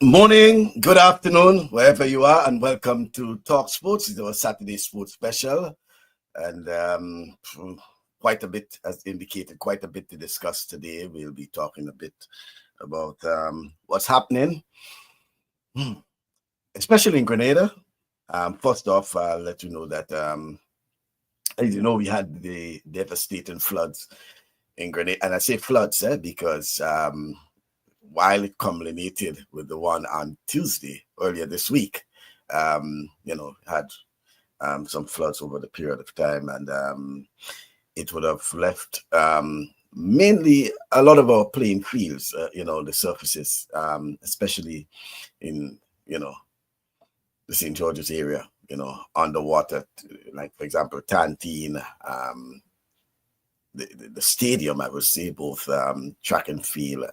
Morning, good afternoon, wherever you are, and welcome to TalkSports. It's our Saturday sports special, and quite a bit, as indicated, quite a bit to discuss today. We'll be talking a bit about what's happening, especially in Grenada. First off, I'll let you know that, as you know, we had the devastating floods in Grenada, and I say floods because while it culminated with the one on Tuesday earlier this week, had some floods over the period of time, and it would have left mainly a lot of our playing fields, the surfaces, especially in, the St. George's area, underwater, like, for example, Tantine, the stadium, I would say, both track and field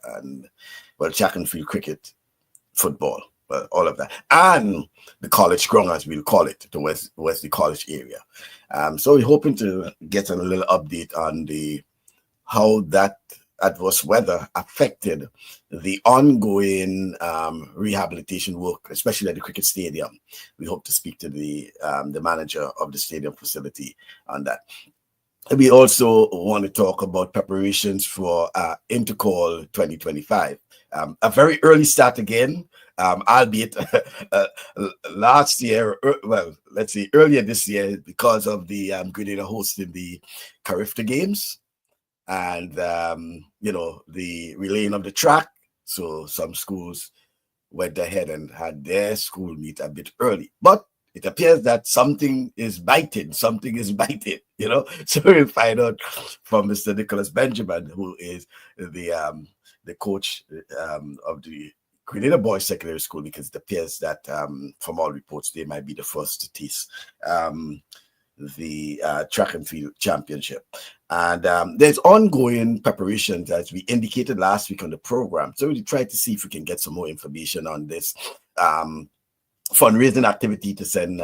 track and field, cricket, football, all of that, and the college ground, as we'll call it, the Wesley College area. So we're hoping to get a little update on how that adverse weather affected the ongoing rehabilitation work, especially at the cricket stadium. We hope to speak to the manager of the stadium facility on that. We also want to talk about preparations for Intercol 2025. A very early start again, albeit last year, let's say earlier this year, because of the Grenada hosting the Carifta Games and, the relaying of the track. So some schools went ahead and had their school meet a bit early. But it appears that something is biting. So we'll find out from Mr. Nicholas Benjamin, who is the coach of the Grenada Boys Secondary School, because it appears that from all reports, they might be the first to taste the track and field championship. And there's ongoing preparations, as we indicated last week on the program. So we try to see if we can get some more information on this fundraising activity to send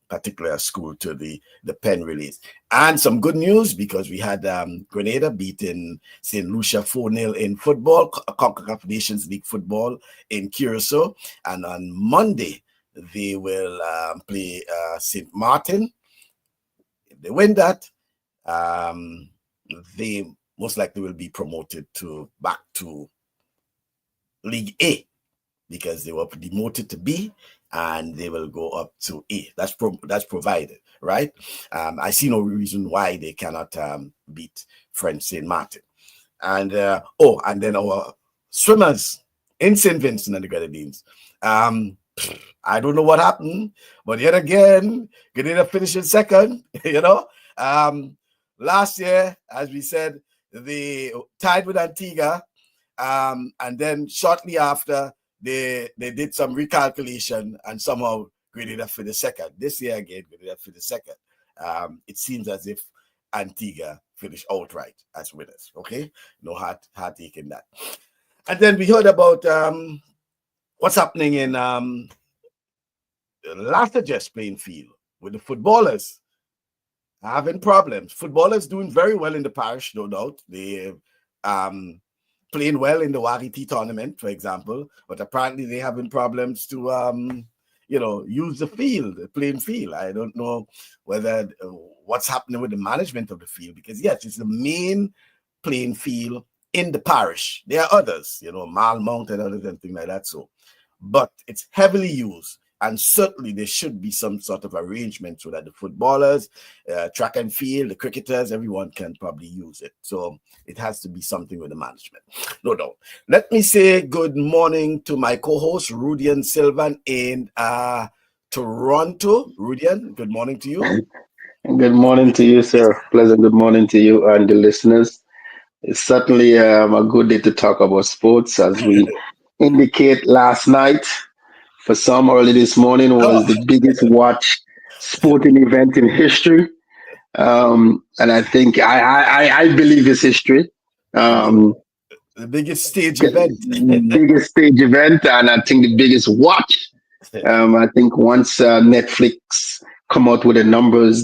particularly a school to the pen release. And some good news, because we had Grenada beating St. Lucia 4-0 in football, CONCACAF Nations League football in Curacao. And on Monday, they will play St. Martin. If they win that, they most likely will be promoted back to League A, because they were demoted to B and they will go up to A. That's provided, right? I see no reason why they cannot beat French St. Martin. And and then our swimmers in St. Vincent and the Grenadians. I don't know what happened, but yet again, Grenada finishing second. Last year, as we said, they tied with Antigua, and then shortly after, they did some recalculation and somehow Grenada for the second. This year again, Grenada for the second. It seems as if Antigua finished outright as winners. Okay, no hard taking that. And then we heard about what's happening in Sagesse playing field with the footballers having problems. Footballers doing very well in the parish, no doubt. They playing well in the Wariti tournament, for example, but apparently they having problems to, use the playing field. I don't know whether what's happening with the management of the field, because yes, it's the main playing field in the parish. There are others, Malmount and others and things like that. So, but it's heavily used. And certainly there should be some sort of arrangement so that the footballers, track and field, the cricketers, everyone can probably use it. So it has to be something with the management. No doubt. Let me say good morning to my co-host, Rudian Silvan in Toronto. Rudian, good morning to you. Good morning to you, sir. Pleasant good morning to you and the listeners. It's certainly a good day to talk about sports, as we indicate last night. For some, early this morning was the biggest watched sporting event in history, and I think I believe it's history. The biggest stage event. Biggest stage event, and I think the biggest watch. I think once Netflix come out with the numbers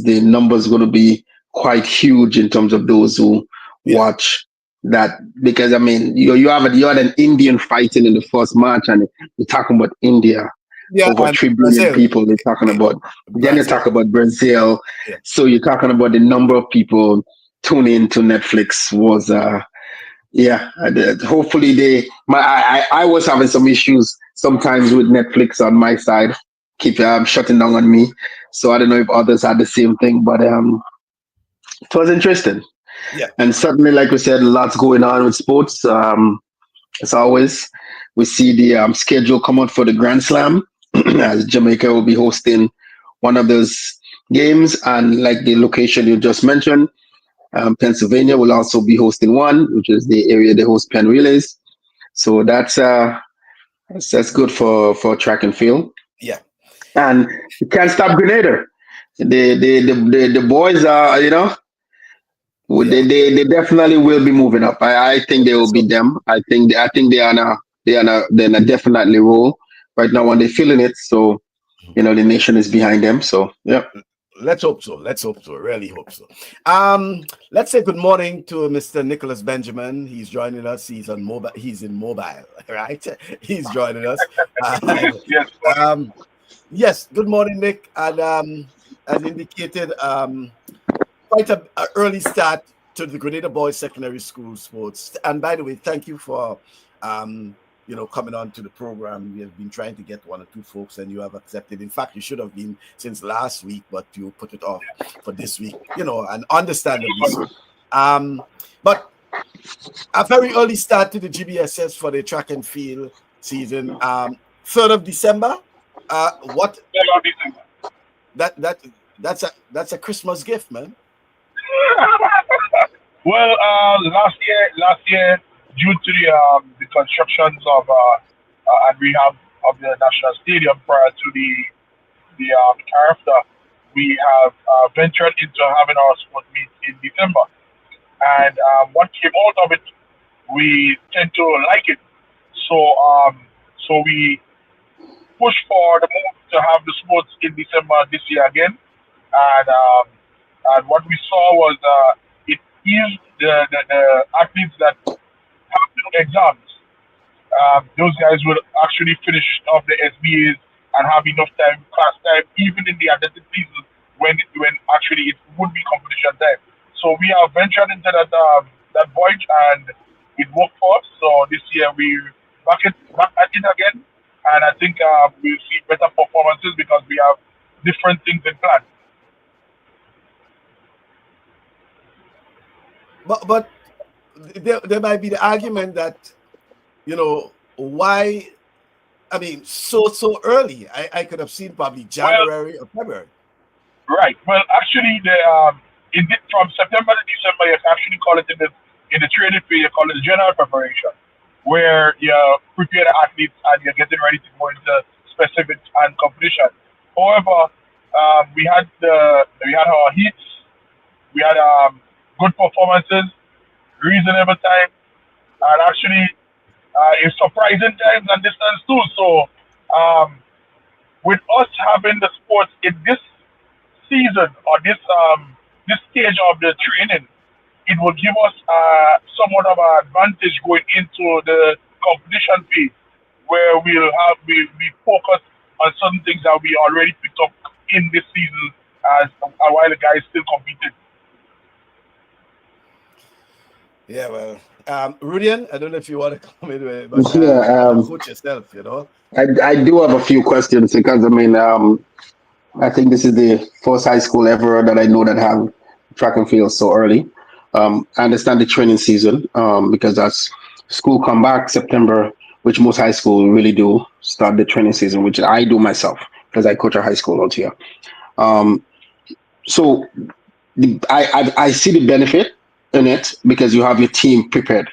going to be quite huge in terms of those who watch that, because I mean you had an Indian fighting in the first match, and you're talking about India, Yeah, over and 3 billion Brazil. people. You're talking about, then you Brazil. talk about Brazil. Yeah. So you're talking about the number of people tuning into Netflix was yeah. Hopefully I was having some issues sometimes with Netflix on my side, keep shutting down on me. So I don't know if others had the same thing, but it was interesting. Yeah. And certainly, like we said, lots going on with sports. As always, we see the schedule come out for the Grand Slam, as Jamaica will be hosting one of those games, and like the location you just mentioned, Pennsylvania will also be hosting one, which is the area they host Penn Relays. So that's good for track and field. Yeah. And you can't stop Grenada. The boys are, Yeah. they definitely will be moving up. I think they will Let's be hope so. them. I think they're in a definitely role right now, and they're feeling it. So the nation is behind them. So yeah. Let's hope so. Let's hope so. Really hope so. Let's say good morning to Mr. Nicholas Benjamin. He's joining us. He's on mobile. He's in mobile, right? He's joining us. Yes, Yes. Good morning, Nick. And as indicated, quite a early start to the Grenada Boys Secondary School sports. And by the way, thank you for coming on to the program. We have been trying to get one or two folks, and you have accepted. In fact, you should have been since last week, but you put it off for this week, and understandably so. But a very early start to the GBSS for the track and field season. 3rd of December. What that's a Christmas gift, man. well, last year, due to the constructions of and rehab of the national stadium prior to the character, we have ventured into having our sport meet in December. And what came out of it, we tend to like it. So we push for the move to have the sports in December this year again. And what we saw was it eased the athletes that have to do exams. Those guys will actually finish off the SBAs and have enough time, class time, even in the athletic season when actually it would be competition time. So we have ventured into that voyage, and it worked for us. So this year we back at it again, and I think we'll see better performances because we have different things in plan. But there might be the argument that why. I mean, so early. I could have seen probably January or February. Right. Well, actually, from September to December, you actually call it in the training phase. You call it the general preparation, where you prepare the athletes and you're getting ready to go into specifics and competition. However, we had our heats, we had good performances, reasonable time, and actually in surprising times and distance too. So, with us having the sports in this season or this stage of the training, it will give us somewhat of an advantage going into the competition phase, where we focus on certain things that we already picked up in this season as while the guys still competing. Yeah, well, Rudian, I don't know if you want to come in with it, but Yeah, coach yourself, I do have a few questions, because I mean, I think this is the first high school ever that I know that have track and field so early. I understand the training season, because that's school come back September, which most high school really do start the training season, which I do myself because I coach a high school out here. Um, so I see the benefit in it because you have your team prepared.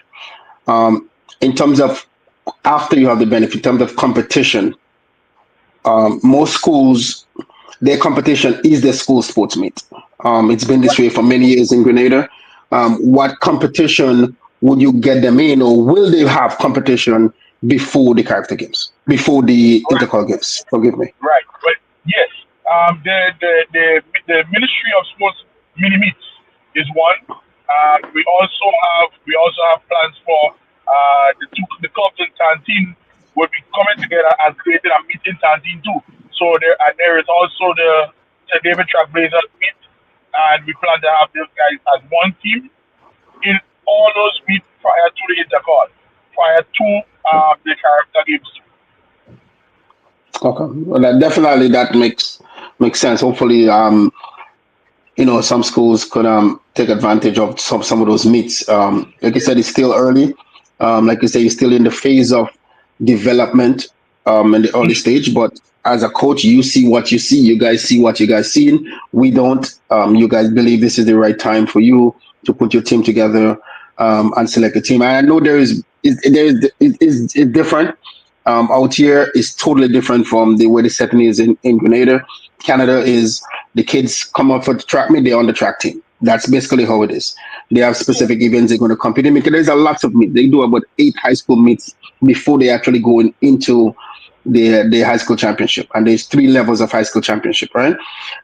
In terms of after you have the benefit, in terms of competition, most schools, their competition is their school sports meet. It's been this way for many years in Grenada. What competition would you get them in, or will they have competition before the character games, before the Right. intercol games? Forgive me. Right. But yes, the Ministry of Sports mini meets is one. We also have plans for the clubs in Tantin will be coming together and creating a meeting Tantin too. So there is also the St. David Trailblazers meet, and we plan to have those guys as one team in all those meet prior to the intercall, prior to the character games. Okay, well, definitely that makes sense. Hopefully, some schools could take advantage of some of those meets. Like you said, it's still early. Like you say, you're still in the phase of development in the early stage. But as a coach, you see what you see. You guys see what you guys seen. We don't. You guys believe this is the right time for you to put your team together and select a team. And I know it's different. Out here is totally different from the way the setting is in Grenada. Canada is the kids come up for the track meet, they're on the track team. That's basically how it is. They have specific events they're going to compete in. Because there's a lot of meets. They do about 8 high school meets before they actually go into the high school championship. And there's 3 levels of high school championship, right?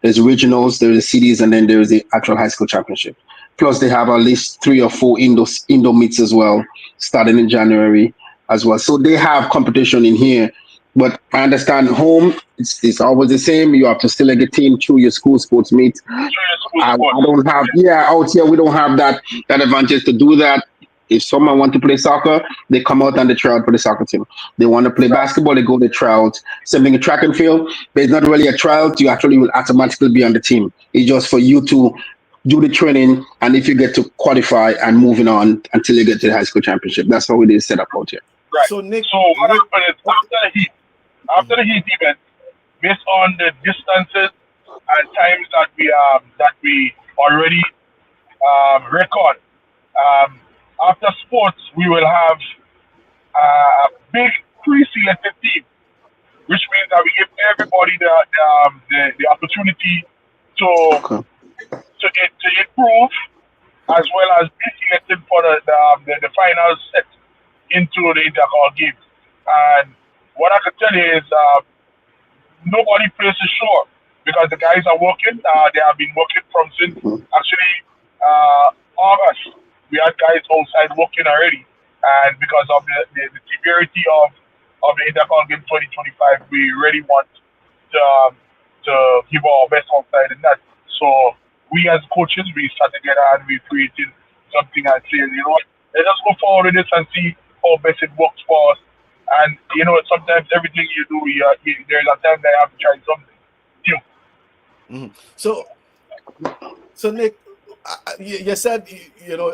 There's regionals, there's the cities, and then there's the actual high school championship. Plus, they have at least 3 or 4 indoor meets as well, starting in January as well. So they have competition in here. But I understand home, it's always the same. You have to still like a team through your school sports meet. I don't have, out here we don't have that advantage to do that. If someone want to play soccer, they come out and they try out for the soccer team. They want to play basketball, they go to try out. Same thing in track and field, but it's not really a tryout. You actually will automatically be on the team. It's just for you to do the training, and if you get to qualify and moving on until you get to the high school championship. That's how it is set up out here. Right. So Nick, so what happened is after the heat event, based on the distances and times that we already record, after sports we will have a big pre-selected team, which means that we give everybody the opportunity to improve as well as be selected for the final set into the intercall games. And what I can tell you is nobody plays is sure because the guys are working. They have been working from since actually August. We had guys outside working already, and because of the severity of the intercall game 2025, we really want to give our best outside in that. So we as coaches, we start together and we created something and say, you know what, let's just go forward with this and see how best it works for us. And you know, sometimes everything you do, there's a time that you have to try something new. So Nick, you said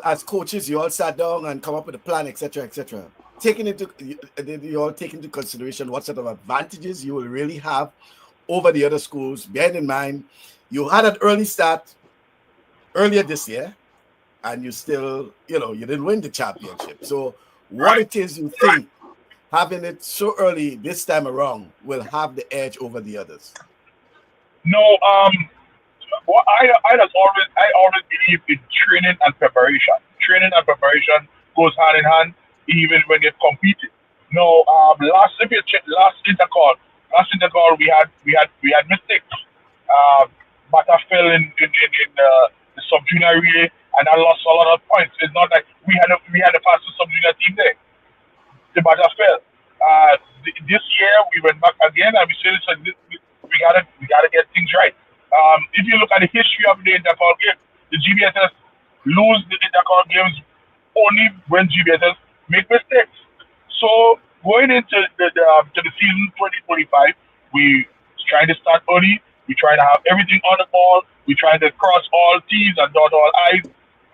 as coaches, you all sat down and come up with a plan, etc., etc. You all take into consideration what sort of advantages you will really have over the other schools. Bearing in mind, you had an early start earlier this year, and you still, you didn't win the championship. So, what it is you think having it so early this time around will have the edge over the others? No, well, I always believe in training and preparation. Training and preparation goes hand in hand, even when you're competing. No, last intercall, we had mistakes. Bata fell in the sub-junior relay, and I lost a lot of points. It's not like we had the fastest sub-junior team there. The Bata fell. This year we went back again, and we said, we gotta get things right. If you look at the history of the intercall game, the GBSS lose the intercall games only when GBSS make mistakes. So going into the season 2025, we trying to start early. We try to have everything on the ball. We try to cross all T's and dot all I's,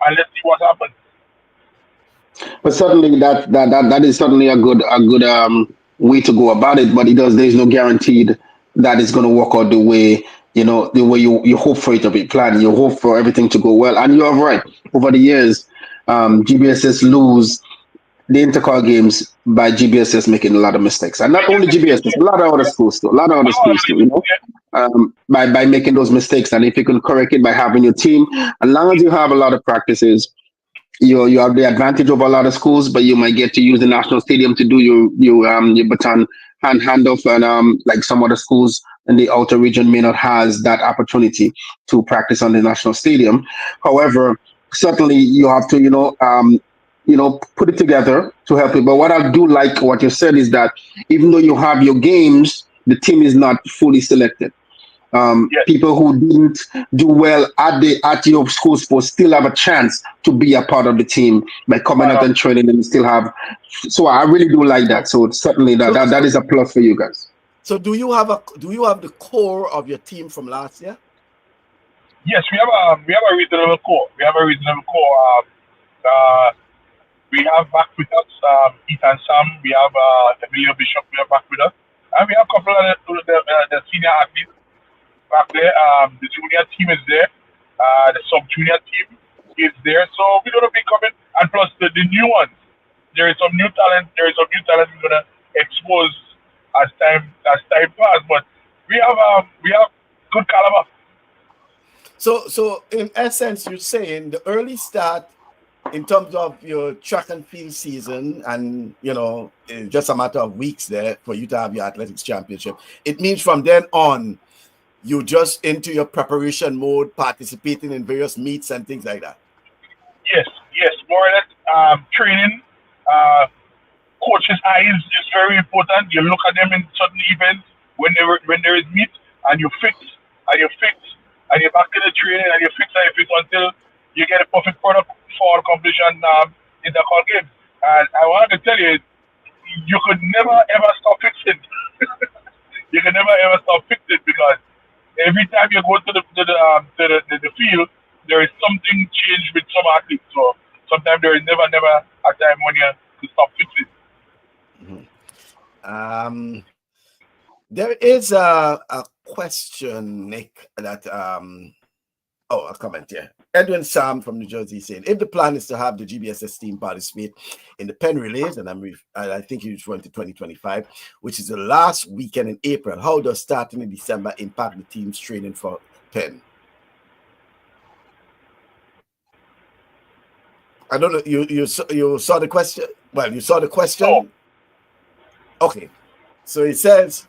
and let's see what happens. But certainly that is certainly a good way to go about it. But there's no guaranteed that it's going to work out the way you hope for it to be planned. You hope for everything to go well, and you're right. Over the years, GBSS lose the intercall games by GBSS making a lot of mistakes, and not only GBSS, a lot of other schools too. By making those mistakes, and if you can correct it by having your team, as long as you have a lot of practices, you have the advantage over a lot of schools, but you might get to use the national stadium to do your baton handoff, and like some other schools in the outer region may not has that opportunity to practice on the national stadium. However, certainly you have to, put it together to help it. But what I do like what you said is that even though you have your games, the team is not fully selected. Yes. People who didn't do well at your school sports still have a chance to be a part of the team by coming out and training and still have. So I really do like that. So certainly that is a plus for you guys. So do you have the core of your team from last year? Yes, we have a reasonable core. We have a reasonable core. We have back with us Ethan Sam. We have Emilio Bishop. We have back with us, and we have a couple of the senior athletes back there. The junior team is there. The sub junior team is there. So we're gonna be coming, and plus the new ones. There is some new talent. We're gonna expose as time passes. But we have good caliber. So in essence, you're saying the early start in terms of your track and field season, and it's just a matter of weeks there for you to have your athletics championship. It means from then on, you just into your preparation mode, participating in various meets and things like that. Yes, more or less. Training, coaches' eyes is very important. You look at them in certain events when there is meet, and you fix, and you're back to the training, and you fix until you get a perfect product for completion Intercol games. And I wanted to tell you, you could never ever stop fixing. You can never ever stop fixing, because every time you go to the field, there is something changed with some athletes. So sometimes there is never a time when you stop fixing. Mm-hmm. There is a question, Nick, that a comment here. Edwin Sam from New Jersey saying, if the plan is to have the GBSS team participate in the Penn Relays, and I think he's referring to 2025, which is the last weekend in April, how does starting in December impact the team's training for Penn? I don't know. You saw the question? Well, you saw the question? Oh. Okay. So it says,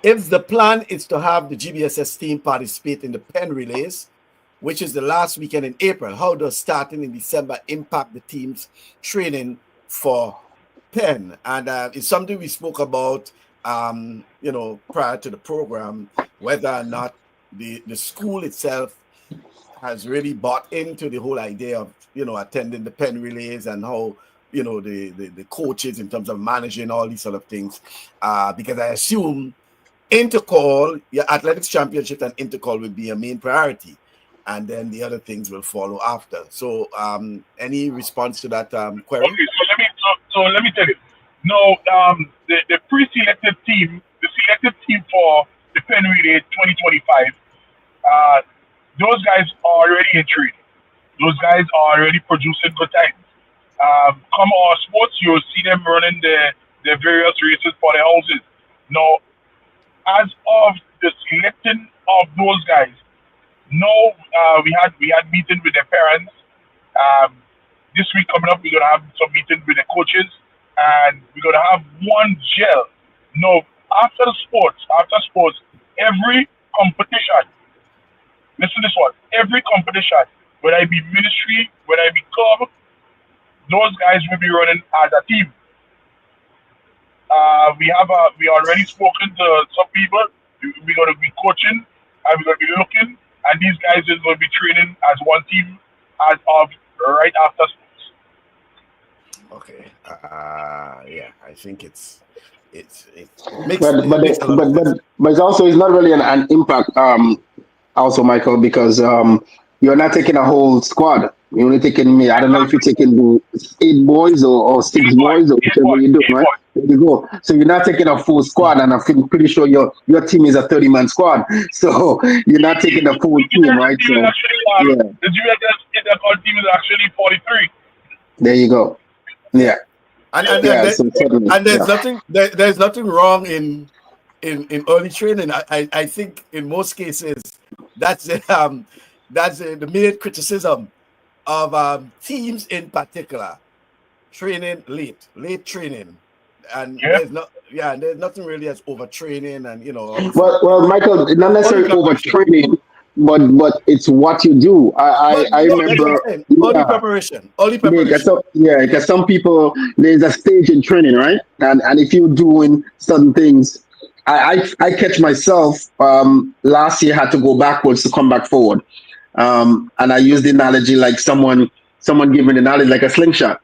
if the plan is to have the GBSS team participate in the Penn Relays, which is the last weekend in April, how does starting in December impact the team's training for Penn? And it's something we spoke about, prior to the program, whether or not the school itself has really bought into the whole idea of, attending the Penn Relays, and how, the coaches in terms of managing all these sort of things. Because I assume Intercol, your athletics championship and Intercol will be a main priority, and then the other things will follow after. So any response to that query? Okay, so let me tell you. No, the pre-selected team, the selected team for the Penn Relay 2025, those guys are already in training. Those guys are already producing good times. Come our sports, you'll see them running the various races for their houses. Now, as of the selecting of those guys, we had meeting with their parents. This week coming up, we're gonna have some meeting with the coaches, and we're gonna have one gel. No, after sports, every competition. Listen to this one. Every competition, whether it be ministry, whether it be club, those guys will be running as a team. We already spoken to some people. We're gonna be coaching, and we're gonna be looking, and these guys is gonna be training as one team as of right after sports. Okay. Yeah, I think it makes a lot of sense. But it's also, it's not really an impact. Also, Michael, because you're not taking a whole squad. You're only taking me. I don't know if you're taking the 8 boys or 6 boys or whichever you do, right? There you go. So you're not taking a full squad, and I'm pretty sure your team is a 30-man squad. So you're not taking a full team, right? So the Intercol team is actually 43. There you go. Yeah. And there's nothing wrong in early training. I think in most cases that's the main criticism of teams in particular, training late training, and there's nothing really as overtraining, and Well, Michael, not necessarily overtraining. but it's what you do. I No, that's what I'm remember, saying. Early yeah. preparation. Early Because preparation. because some people, there's a stage in training, right? And if you're doing certain things, I catch myself last year had to go backwards to come back forward. And I use the analogy like someone giving the analogy like a slingshot.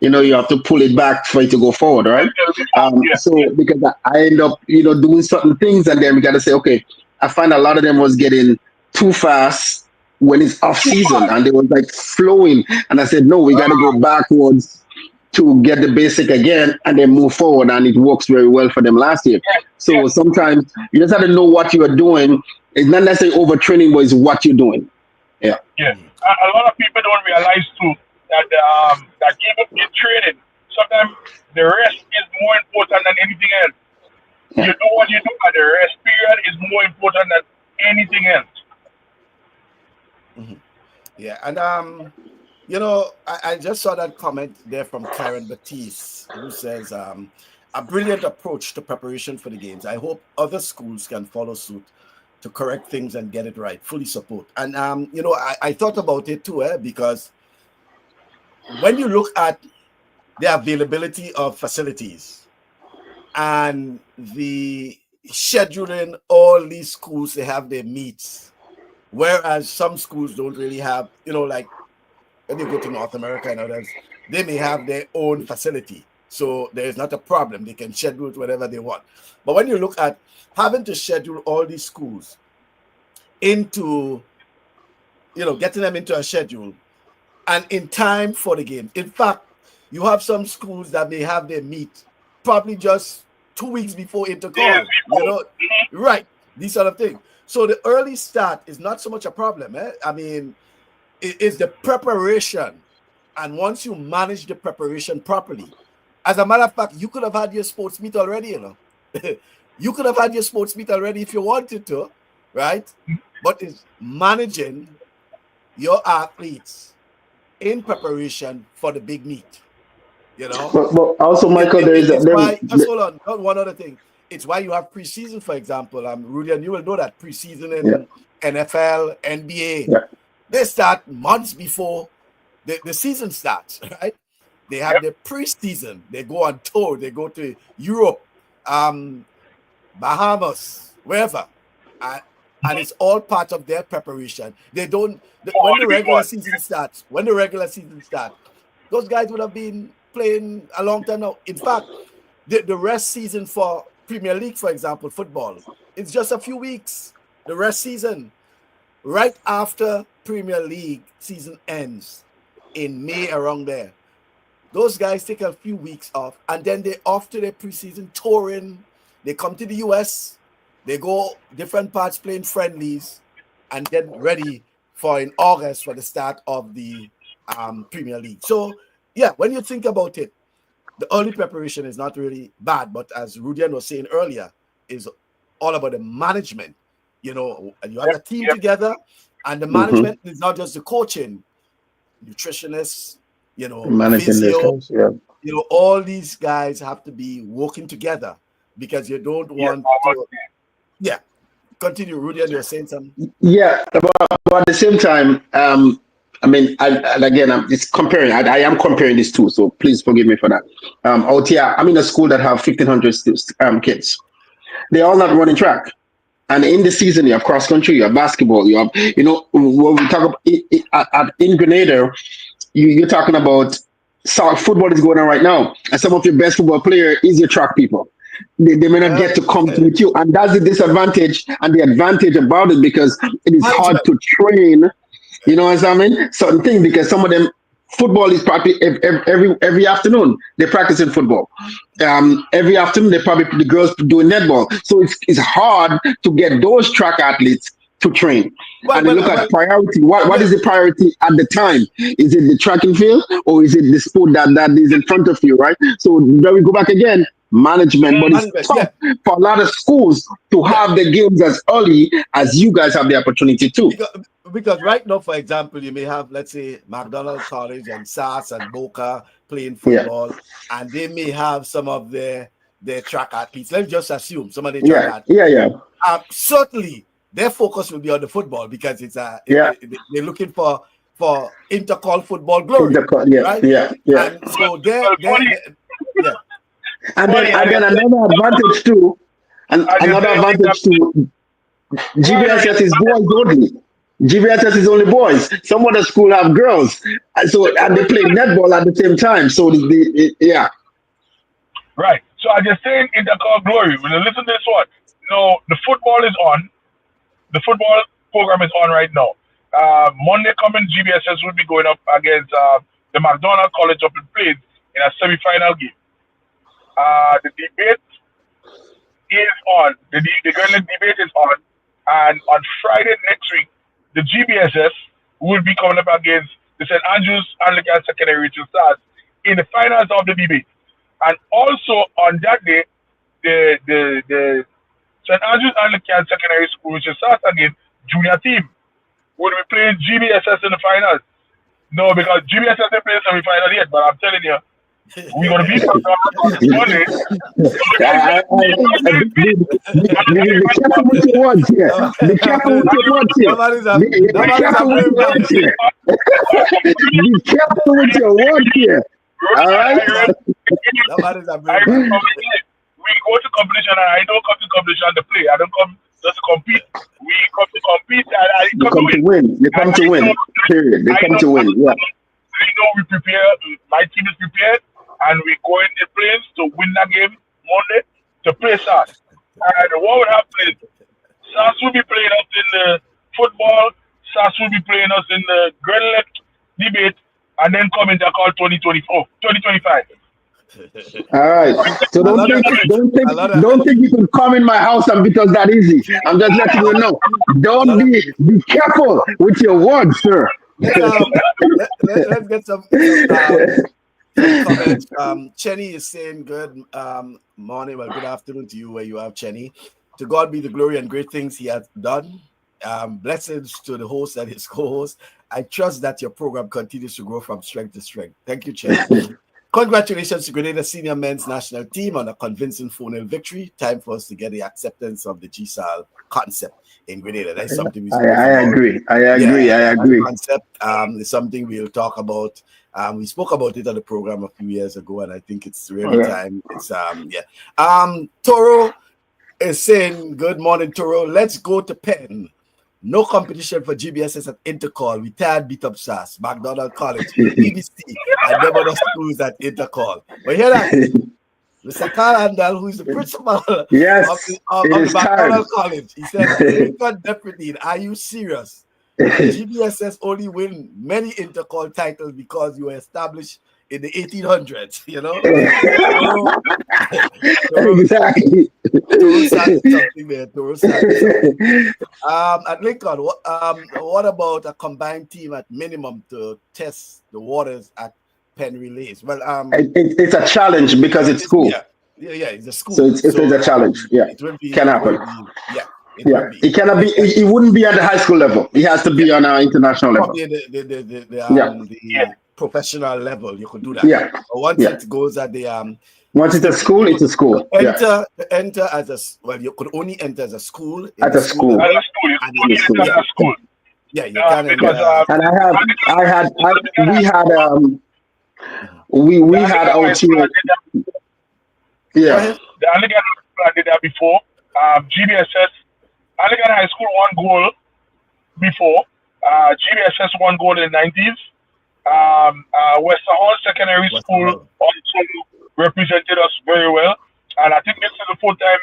You have to pull it back for it to go forward, right? Yeah, So yeah, because I end up, doing certain things, and then we got to say, okay, I find a lot of them was getting too fast when it's off too season, fast. and they was like flowing, and I said, no, we got to go backwards to get the basic again, and then move forward, and it works very well for them last year. Yeah, So yeah, sometimes you just have to know what you are doing. It's not necessarily overtraining, but it's what you're doing. Yeah. yeah. A lot of people don't realize too that that even in training, sometimes the rest is more important than anything else. You Yeah. do what you do, and the rest period is more important than anything else. Mhm. Yeah, and I just saw that comment there from Karen Batiste, who says, a brilliant approach to preparation for the games. I hope other schools can follow suit to correct things and get it right. Fully support. And I thought about it too, because when you look at the availability of facilities and the scheduling, all these schools, they have their meets, whereas some schools don't really have, like when you go to North America and others, they may have their own facility. So there is not a problem. They can schedule it whatever they want. But when you look at having to schedule all these schools into, getting them into a schedule and in time for the game. In fact, you have some schools that may have their meet probably just 2 weeks before Yes, Intercol, people. right? These sort of things. So the early start is not so much a problem. I mean, it is the preparation. And once you manage the preparation properly, as a matter of fact, you could have had your sports meet already. You could have had your sports meet already if you wanted to, right? But it's managing your athletes in preparation for the big meet. You know, But also, Michael, it's why. Just hold on. One other thing. It's why you have preseason, for example. Rudy, and you will know that preseason yeah, in NFL, NBA, yeah. they start months before the season starts. Right? They have Yep. their preseason. They go on tour. They go to Europe, um, Bahamas, wherever. And it's all part of their preparation. They don't Oh, when the the big regular one. season starts, those guys would have been playing a long time now. In fact, the rest season for Premier League, for example, football, it's just a few weeks. The rest season, right after Premier League season ends in May, around there, those guys take a few weeks off, and then they off to their preseason touring. They come to the US, they go different parts playing friendlies, and then ready for in August for the start of the Premier League. So yeah, when you think about it, the early preparation is not really bad, but as Rudian was saying earlier, is all about the management. And you have Yep, a team yep. together, and the Mm-hmm. management is not just the coaching, nutritionists, Managing these physio, guys. Yeah. all these guys have to be working together because you don't Yes, want I to. Yeah, continue, Rudy, and you're saying something. Yeah, but at the same time, I mean, and again, I'm just comparing. I am comparing these two, so please forgive me for that. Out here, I'm in a school that have 1,500 kids. They're all not running track. And in the season, you have cross country, you have basketball, you have, when we talk about in Grenada, you're talking about football is going on right now, and some of your best football player is your track people. They may not Yeah, get to come with you, and that's the disadvantage and the advantage about it because it is hard management. to train. You know what I mean? Certain things because some of them football is probably every afternoon they're practicing football. Every afternoon they probably the girls doing netball. So it's hard to get those track athletes to train. Well, And they look well, at well. priority. What Yeah, is the priority at the time? Is it the track and field or is it the sport that is in front of you, right? So there we go back again. Management, but it's management. tough Yeah, for a lot of schools to yeah. have the games as early as you guys have the opportunity to. Because, because right now, for example, you may have, let's say, McDonald College and SAS and Boca playing Yeah, football, and they may have some of their track athletes. Let's just assume some of the track yeah, athletes. yeah, yeah. Certainly, their focus will be on the football because they're looking for Intercol football glory, right? And so yeah. And then another advantage too, GBSS is boys only. GBSS is only boys. Some other school have girls, and they play netball at the same time. So Right. So I just saying Intercol glory. When you listen to this one, the football is on. The football program is on right now. Monday coming, GBSS will be going up against the McDonald College up in Plains in a semi-final game. The debate is on. The Grenadian debate is on. And on Friday next week, the GBSS will be coming up against the St. Andrews Anglican Secondary Richard Stars in the finals of the debate. And also on that day, the St. Andrews Anglican Secondary School, which is Stars again, junior team, will be playing GBSS in the finals. No, because GBSS didn't play semi-final yet, but I'm telling you, we're going to be on Monday. Be careful with your words here. Be careful with your words here. Be careful with your words here. All right? We go to competition, and I don't come to competition to play. I don't come just to compete. We come to compete, and I come to win. They come to win. Period. They come to win. Yeah. We prepare. My team is prepared, and we go in the place to win that game Monday to play SAS. And what would happen is SAS will be playing us in the football. SAS will be playing us in the Grenadian debate, and then come into call 2025. All right. So don't think you can come in my house and beat us that easy. I'm just letting you know. Don't be careful with your words, sir. Let's get some comments. Chenny is saying good morning, well, good afternoon to you where you are, Chenny. To God be the glory and great things he has done. Blessings to the host and his co-host. I trust that your program continues to grow from strength to strength. Thank you, Chenny. Congratulations to Grenada senior men's national team on a convincing 4-0 victory. Time for us to get the acceptance of the GSAL concept in Grenada. That's something we I agree. Concept is something we'll talk about. We spoke about it on the program a few years ago, and I think it's really time. It's Toro is saying, good morning, Toro. Let's go to Penn. No competition for GBSS at Intercol. We tired beat up SAS, McDonald College, BBC, and them other schools at Intercol. But hear that? Mr. Carl Andal, who is the principal of the McDonald College, he said, definitely, are you serious? GBSS only win many Intercol titles because you were established in the 1800s, you know? Exactly. At Lincoln, what about a combined team at minimum to test the waters at Penn Relays? Well, it's a challenge because it's school. Yeah, it's a school. So it's a challenge. Yeah, it can happen. It cannot be. It wouldn't be at the high school level. It has to be on our international level. The professional level, you could do that. Yeah. But once it goes at the once it's a school, it's a school. Enter as you could only enter as a school. At a school. Yeah, you can. And we had our team. Yeah. The Anglican did that before. GBSS, Anglican High School won goal before. GBSS won goal in the 90s. Western Hall Secondary School also represented us very well. And I think this is the full time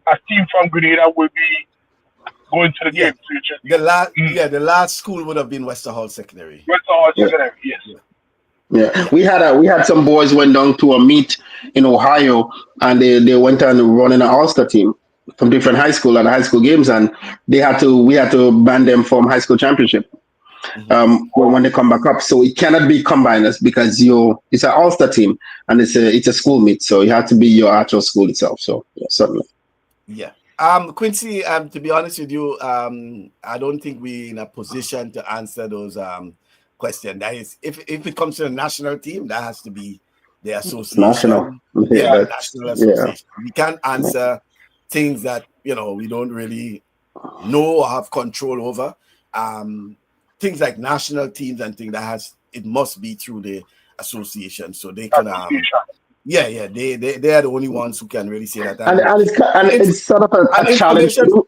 a team from Grenada will be going to the game. The last school would have been Western Hall Secondary. Western Hall Secondary, yes. Yeah, we had some boys went down to a meet in Ohio, and they went and running an all-star team from different high school and high school games, and we had to ban them from high school championship when they come back up. So it cannot be combiners because it's an all-star team and it's a school meet, so you have to be your actual school itself. So yeah, certainly. Yeah. Quincy, to be honest with you, I don't think we're in a position to answer those question. That is, if it comes to the national team, that has to be the association. National association. We can't answer things that we don't really know or have control over. Things like national teams and things it must be through the association, so they can they are the only ones who can really say that. And it's sort of a challenge too.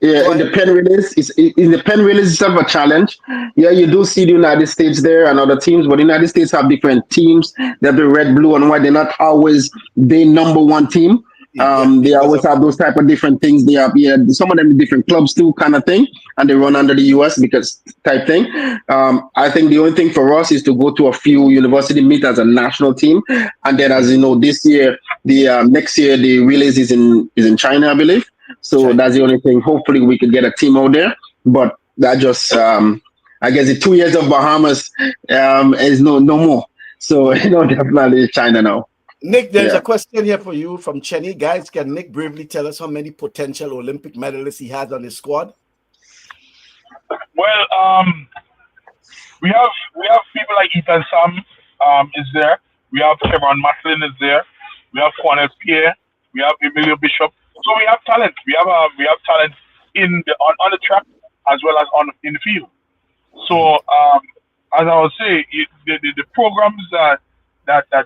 Yeah, in the pen release, in the pen release, it's sort of a challenge. Yeah, you do see the United States there and other teams, but the United States have different teams. They're the red, blue, and white. They're not always the number one team. They always have those type of different things. They have some of them different clubs too, kind of thing, and they run under the US because type thing. I think the only thing for us is to go to a few university meet as a national team, and then as you know, this year the next year the release is in China, I believe. So that's the only thing. Hopefully, we could get a team out there, but that just I guess the 2 years of Bahamas is no more. So definitely China now. Nick, there's a question here for you from Chenny. Guys, can Nick briefly tell us how many potential Olympic medalists he has on his squad? Well, we have people like Ethan Sam is there. We have Kevin Maslin is there. We have Cornel Pierre. We have Emilio Bishop. So we have talent. We have talent on the track as well as in the field. So as I was saying, the programs that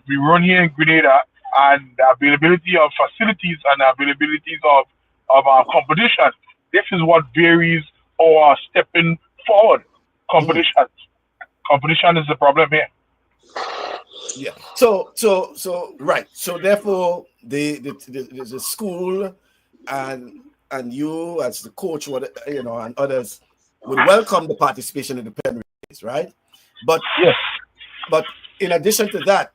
we run here in Grenada and the availability of facilities and the availabilities of our competition, this is what varies our stepping forward. Competition is the problem here. Yeah. So right. So therefore, the school and you as the coach, and others would welcome the participation in the pen race, right? But in addition to that,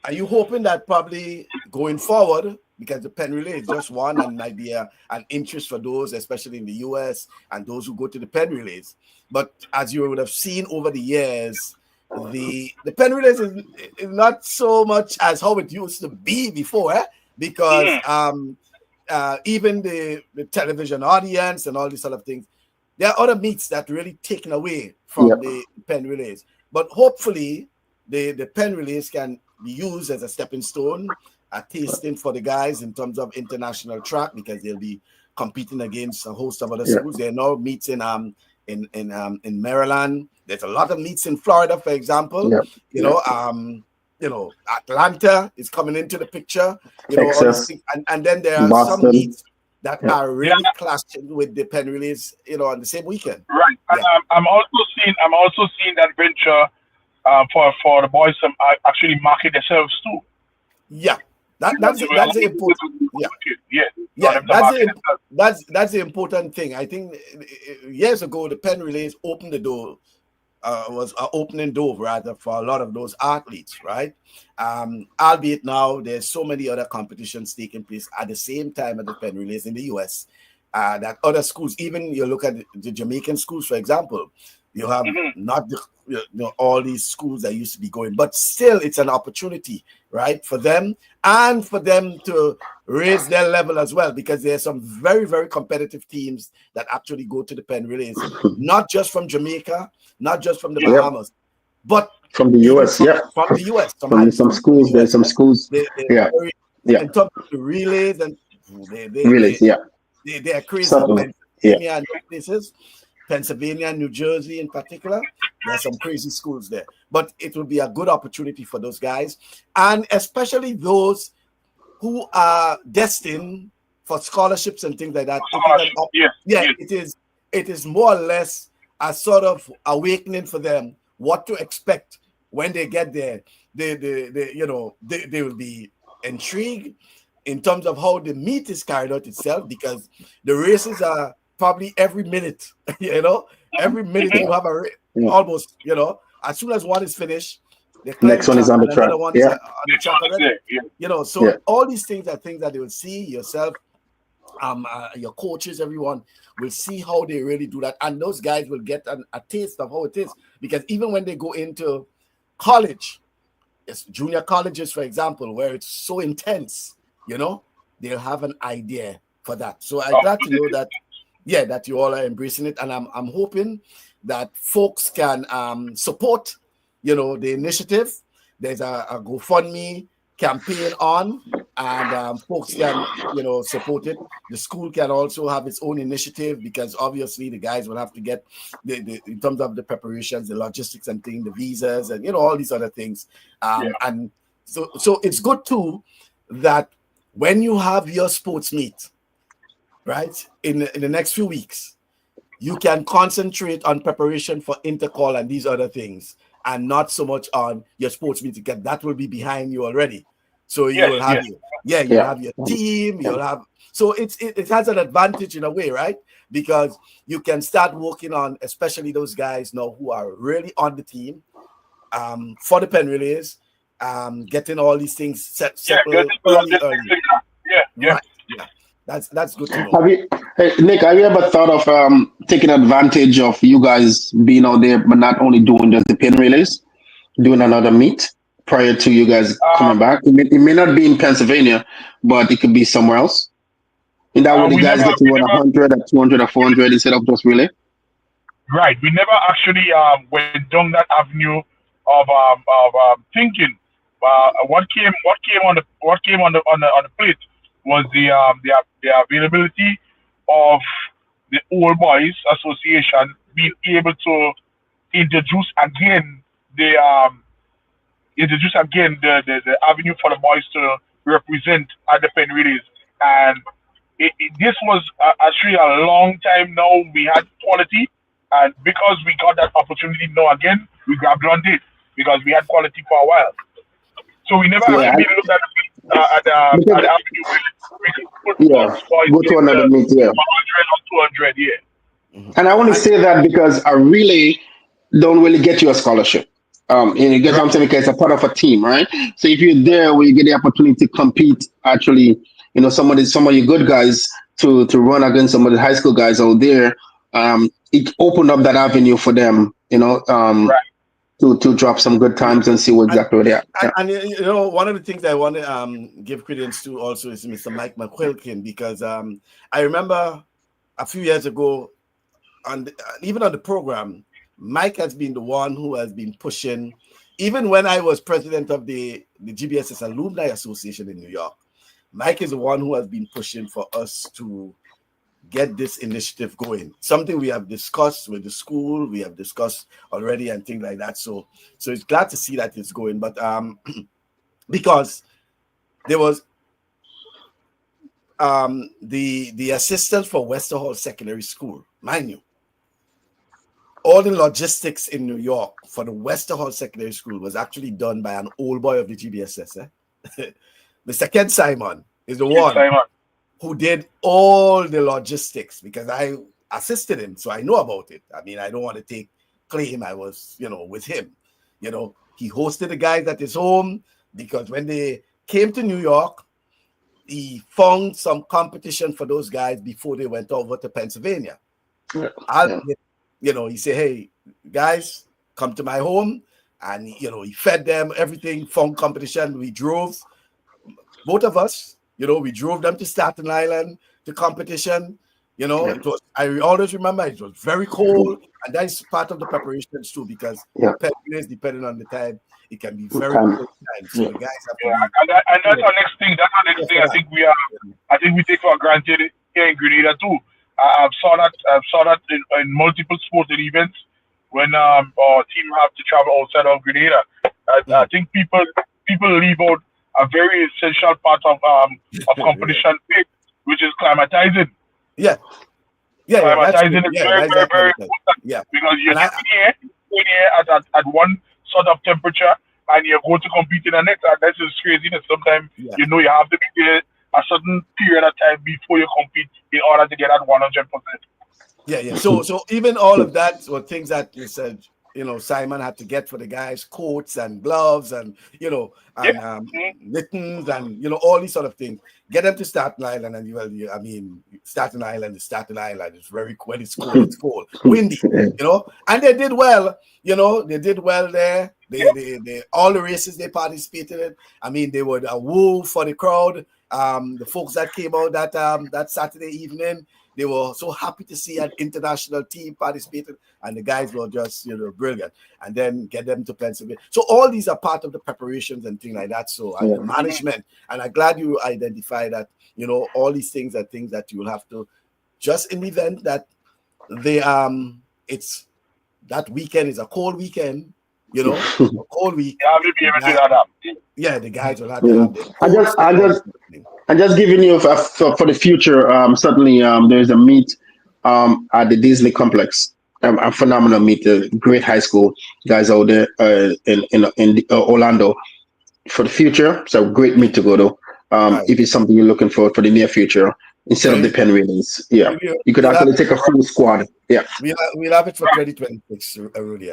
are you hoping that probably going forward, because the pen relay is just one and might be an interest for those, especially in the US, and those who go to the pen relays. But as you would have seen over the years, the pen relays is not so much as how it used to be before, because even the television audience and all these sort of things, there are other meets that really taken away from the pen relays. But hopefully the pen relays can be used as a stepping stone, a tasting for the guys in terms of international track, because they'll be competing against a host of other schools. There are now meets in Maryland. There's a lot of meets in Florida, for example. Atlanta is coming into the picture. Texas, and then there are Boston. some meets that are really clashing with the pen relays, on the same weekend. Right. And I'm also seeing that venture for the boys to actually market themselves too. Yeah. That's the important. That's the important thing. I think years ago the pen relays opened the door, was an opening door rather for a lot of those athletes, right? Albeit now there's so many other competitions taking place at the same time at the pen relays in the US, that other schools, even you look at the Jamaican schools, for example, you have not all these schools that used to be going, but still it's an opportunity, right, for them and for them to raise their level as well, because there's some very, very competitive teams that actually go to the pen relays, not just from Jamaica, not just from the Bahamas, but from the US, from the US. Some schools, there's some schools. In terms of the relays, and they are crazy. Pennsylvania and places. Pennsylvania and New Jersey in particular, there's some crazy schools there. But it will be a good opportunity for those guys, and especially those who are destined for scholarships and things like that. It is more or less a sort of awakening for them what to expect when they get there. They will be intrigued in terms of how the meet is carried out itself, because the races are probably every minute, every minute you have a race, almost, as soon as one is finished, the next one is on the track. On the track already. So all these things are things that they will see yourself, your coaches, everyone will see how they really do that, and those guys will get a taste of how it is, because even when they go into college, it's junior colleges, for example, where it's so intense, they'll have an idea for that. So I'm glad to know that that you all are embracing it, and I'm hoping that folks can support, the initiative. There's a GoFundMe campaign on, and folks can, support it. The school can also have its own initiative, because obviously the guys will have to get the in terms of the preparations, the logistics and things, the visas, and all these other things. And so it's good too that when you have your sports meet, right, in the next few weeks, you can concentrate on preparation for Intercol and these other things, and not so much on your sports meet, because that will be behind you already. So you will have you'll have your team, you'll have, so it has an advantage in a way, right? Because you can start working on, especially those guys now who are really on the team, for the pen relays, getting all these things settled early. Right. Yeah. That's good to know. Nick, have you ever thought of taking advantage of you guys being out there, but not only doing just the pin relays, doing another meet prior to you guys coming back? It may not be in Pennsylvania, but it could be somewhere else. In that way, the guys get to run 100 or 200 or 400 instead of just relay. Right. We never actually went down that avenue of thinking. What came on the plate was the availability of the Old Boys Association being able to introduce again the avenue for the boys to represent at the pen relays. And this was actually a long time now. We had quality, and because we got that opportunity now again, we grabbed on it because we had quality for a while. So we never actually looked at the avenue where we could put boys go to another meet, 100 or 200, And I want to say that because a relay don't really get you a scholarship. You get what I'm saying, because it's a part of a team, right? So if you're there where you get the opportunity to compete, actually, some of your good guys to run against some of the high school guys out there, it opened up that avenue for them, to drop some good times and see what exactly they are. And one of the things I want to give credence to also is Mr. Mike McQuilkin, because I remember a few years ago, even on the program, Mike has been the one who has been pushing, even when I was president of the GBSS Alumni Association in New York. Mike is the one who has been pushing for us to get this initiative going. Something we have discussed with the school, we have discussed already and things like that. So it's glad to see that it's going. But because there was the assistant for Westerhall Secondary School, mind you, all the logistics in New York for the Westerhall Secondary School was actually done by an old boy of the GBSS. Mr. Ken Simon is the one who did all the logistics, because I assisted him, so I know about it. I mean, I don't want to take claim. I was, with him. He hosted the guys at his home, because when they came to New York, he found some competition for those guys before they went over to Pennsylvania. He said, hey, guys, come to my home. And, he fed them everything, found competition. We drove, both of us, we drove them to Staten Island, to competition. It was, I always remember, it was very cold. And that is part of the preparations too, because depending on the time, it can be very cold time. So the guys have to and that's our next thing. That's our next thing. I think we take for granted here in Grenada too. I've saw that in multiple sporting events when our team have to travel outside of Grenada. I think people leave out a very essential part of competition, which is climatizing. Climatizing is very, very, very important. Because you're here at one sort of temperature, and you go to compete in the next. And that's just craziness. Sometimes you have to be there a certain period of time before you compete in order to get at 100%. So even all of that were things that you said, Simon had to get for the guys, coats and gloves and mittens and all these sort of things. Get them to Staten Island, and Staten Island is Staten Island. It's very cold. It's cold. It's cold, windy. And they did well. They did well there. They all the races they participated in. They were a woo for the crowd. The folks that came out that Saturday evening, they were so happy to see an international team participating, and the guys were just, brilliant. And then get them to Pennsylvania. So all these are part of the preparations and things like that. So and the management, and I'm glad you identify that, all these things are things that you will have to, just in the event that it's that weekend is a cold weekend, a cold week. Yeah, the guys will have to have I'm just giving you for the future. Certainly, there's a meet at the Disney Complex. A phenomenal meet. Great high school guys out there in Orlando. For the future, it's a great meet to go to. If it's something you're looking for the near future, instead of the pen relays, you could actually take a full squad. Yeah, we'll have it for 2026, Rudy.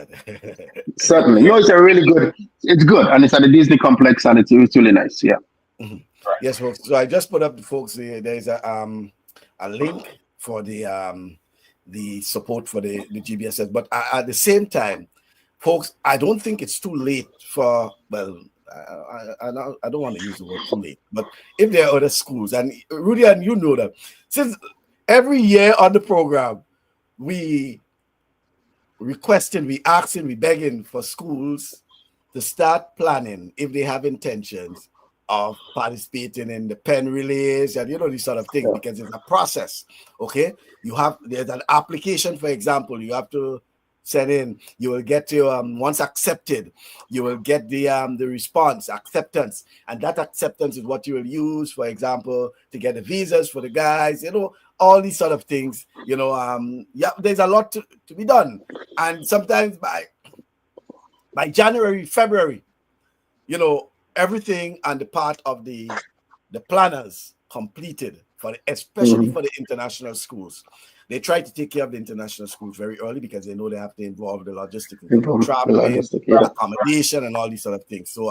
Certainly, no, it's a really good. It's good, and it's at the Disney Complex, and it's really nice. Yeah. Mm-hmm. Yes, folks. So I just put up the folks. There's a link for the support for the GBSS, but at the same time, folks, I don't think it's too late for I don't want to use the word too late, but if there are other schools, and Rudy, and you know that, since every year on the program, we requesting, we asking, we begging for schools to start planning if they have intentions of participating in the pen relays and these sort of things, because it's a process. Okay, there's an application, for example, you have to send in. You will get your once accepted, you will get the response, acceptance, and that acceptance is what you will use, for example, to get the visas for the guys. All these sort of things. There's a lot to be done, and sometimes by January, February, everything on the part of the planners completed especially for the international schools. They try to take care of the international schools very early because they know they have to involve the logistics, traveling, accommodation, and all these sort of things. So,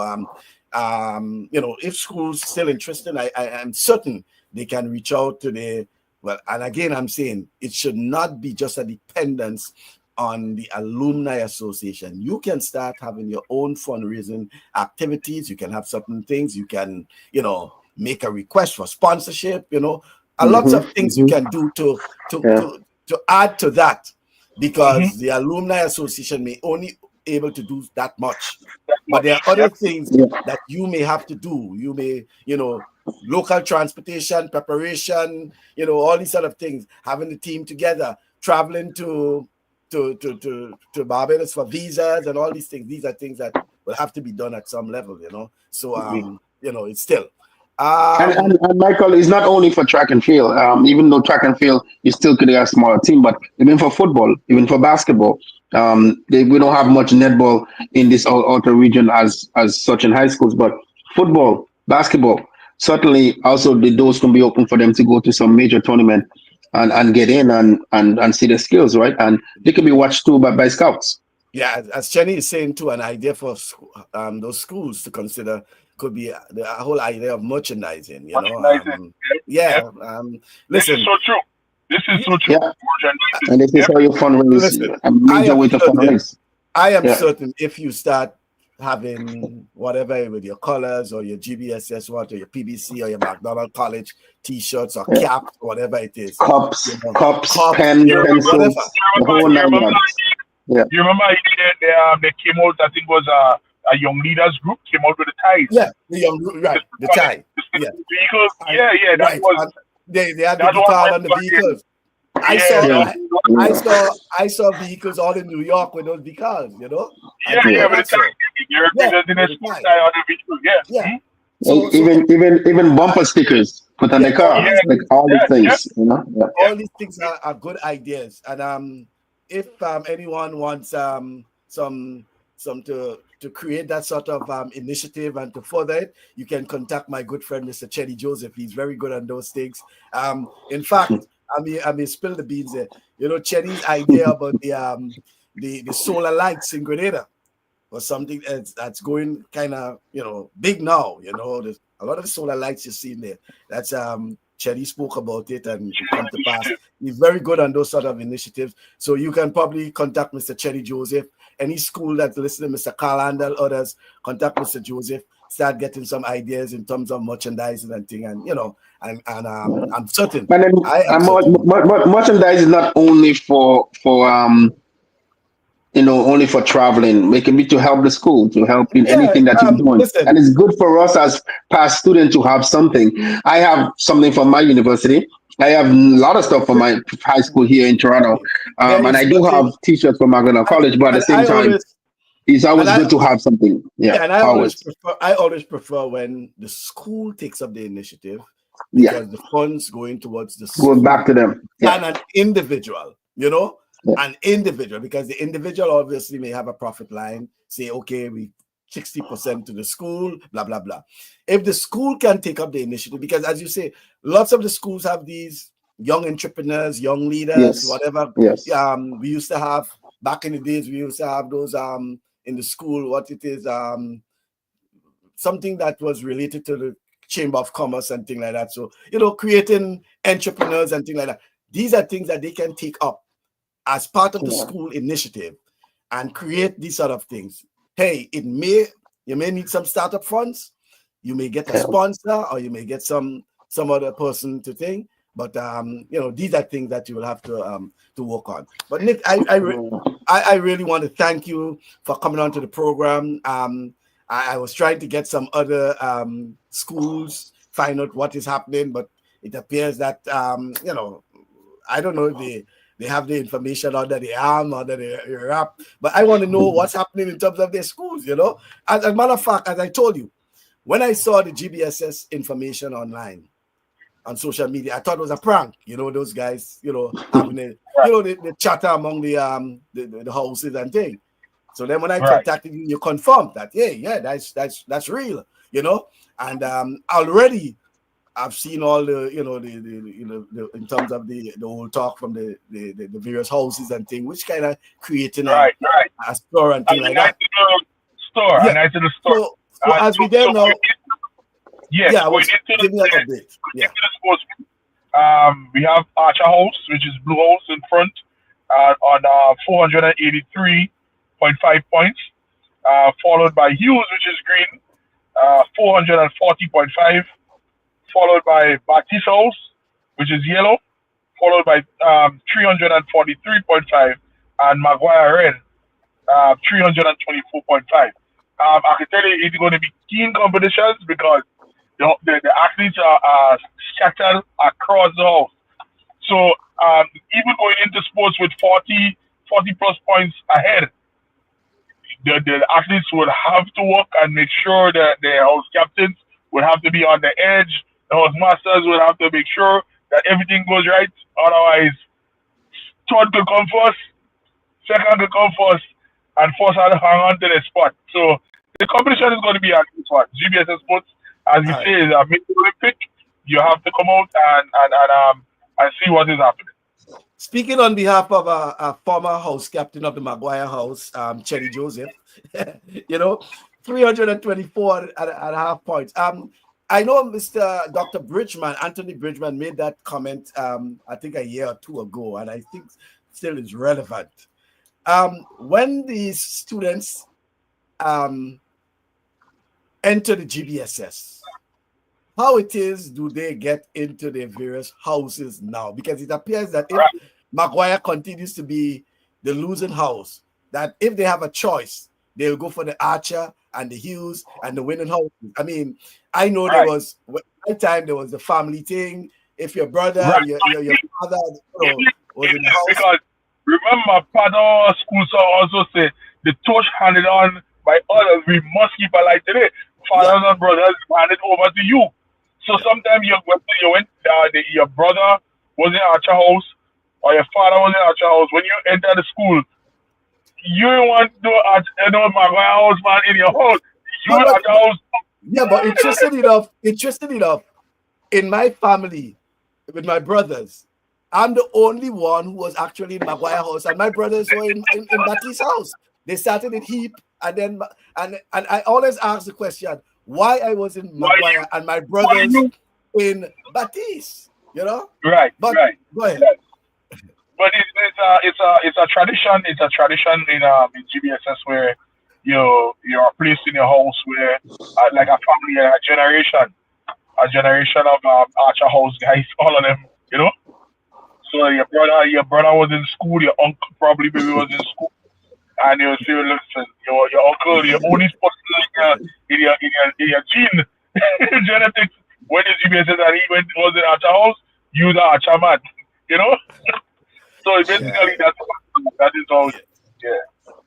if schools still interested, I am certain they can reach out to and again, I'm saying it should not be just a dependence on the Alumni Association. You can start having your own fundraising activities. You can have certain things. You can, make a request for sponsorship, lots of things you can do to add to that, because the Alumni Association may only able to do that much. But there are other things that you may have to do. You may, local transportation, preparation, all these sort of things, having the team together, traveling to Barbados for visas and all these things. These are things that will have to be done at some level, So, it's still. And Michael, is not only for track and field. Even though track and field is still could have a smaller team, but even for football, even for basketball, we don't have much netball in this outer region as such in high schools. But football, basketball, certainly also the doors can be open for them to go to some major tournament and get in and see the skills, right? And they can be watched too by scouts. Yeah, as Chenny is saying too, an idea for those schools to consider could be the whole idea of merchandising. Listen, this is so true. Yeah. And this is how you fundraise. A major way to fundraise. I am certain if you start having whatever with your colors or your GBSS or your PBC or your McDonald College T-shirts or caps, whatever it is, cups, pens, pencils, the whole nine yards. Yeah. You remember they came out, I think it was a young leaders group came out with the ties. Yeah, the tie. Yeah. Vehicles. That was they had the guitar on the vehicles. I saw vehicles all in New York with those decals, with the tie. You're tie on the vehicles, yeah. So, even bumper stickers put on the car, like all these things, All these things are good ideas, and if anyone wants some to create that sort of initiative and to further it, you can contact my good friend Mr. Chetty Joseph. He's very good on those things. In fact, I may spill the beans there. Chetty's idea about the solar lights in Grenada was something that's going kind of big now. There's a lot of the solar lights you see in there. That's Chetty spoke about it and it come to pass. He's very good on those sort of initiatives. So you can probably contact Mr. Chetty Joseph. Any school that's listening, Mr. Carl Handel, others, contact Mr. Joseph. start getting some ideas in terms of merchandising and thing, and I'm certain. But then, I am certain. merchandise is not only for only for traveling. It can be to help the school, to help in Yeah, anything that you're doing. listen. And it's good for us as past students to have something. I have something from my university. I have a lot of stuff from my high school here in Toronto. There And is I do nothing. have t-shirts from Grenada College, but at the And same I time, always it's and always I good to have something. Yeah, yeah, and I always always. prefer. I always prefer when the school takes up the initiative, Yeah, because the funds going towards the going back school to them. Yeah, than an individual. yeah. An individual, because the individual obviously may have a profit line. Say, okay, we 60% to the school, blah blah blah. If the school can take up the initiative, because as you say, lots of the schools have these young entrepreneurs, young leaders, Yes, whatever. yes. We used to have back in the days. We used to have those in the school. What it is something that was related to the Chamber of Commerce and things like that. So, creating entrepreneurs and things like that. These are things that they can take up as part of the Yeah. school initiative and create these sort of things. Hey, you may need some startup funds, you may get a sponsor, or you may get some other person to think. But these are things that you will have to work on. But Nick, I really want to thank you for coming on to the program. I was trying to get some other schools, find out what is happening, but it appears that I don't know if they have the information under the arm or under the wrap, but I want to know what's happening in terms of their schools. As a matter of fact, as I told you, when I saw the GBSS information online on social media, I thought it was a prank. Those guys, having the chatter among the houses and things. So then when I contacted you, you confirmed that, yeah, that's real, and already I've seen all the, in terms of the whole talk from the various houses and things, which kind of creating a store and thing like that. A nice little store. So as we there now, I was giving an update. Yeah. We have Archer House, which is Blue House in front, on 483.5 points, followed by Hughes, which is green, 440.5, followed by Baptiste House, which is yellow, followed by 343.5, and Maguire Red, 324.5. I can tell you it's going to be keen competitions because the athletes are scattered across the house. So even going into sports with 40 plus points ahead, the athletes would have to work and make sure that the house captains would have to be on the edge. The house masters would have to make sure that everything goes right. Otherwise, third could come first, second could come first, and first had to hang on to the spot. So the competition is going to be at this one. GBSS Sports, as we say, is a mini Olympic. You have to come out and see what is happening. Speaking on behalf of a former house captain of the Maguire House, Chelly Joseph, 324 and a half points. I know Mr. Dr. Bridgman, Anthony Bridgman, made that comment, I think a year or two ago, and I think still is relevant. When these students enter the GBSS, how it is do they get into the various houses now? Because it appears that if Maguire continues to be the losing house, that if they have a choice, they'll go for the Archer and the Hughes and the winning house. I mean, I know there was, at that time, there was the family thing. If your brother, your father was in the house. Because remember, my father school also say the torch handed on by others, we must keep alive today. Fathers and brothers hand it over to you. So sometimes your brother was in Archer House or your father was in Archer House. When you enter the school, you don't want to Maguire House man in your house. You at the house. Yeah, but interesting enough, in my family, with my brothers, I'm the only one who was actually in Maguire House, and my brothers were in Baptiste's house. They started in Heap, and I always ask the question, why I was in Maguire and my brothers in Baptiste, Right. But go ahead. But it's a tradition. It's a tradition in GBSS where you're placed in your house where like a family, a generation of Archer House guys, all of them, you know. So your brother was in school, your uncle probably maybe was in school, and you say, listen, your uncle, your only person in your gene genetics when the GBS that he was in Archer House, you the Archer man, you know. So basically, that is all. Yeah.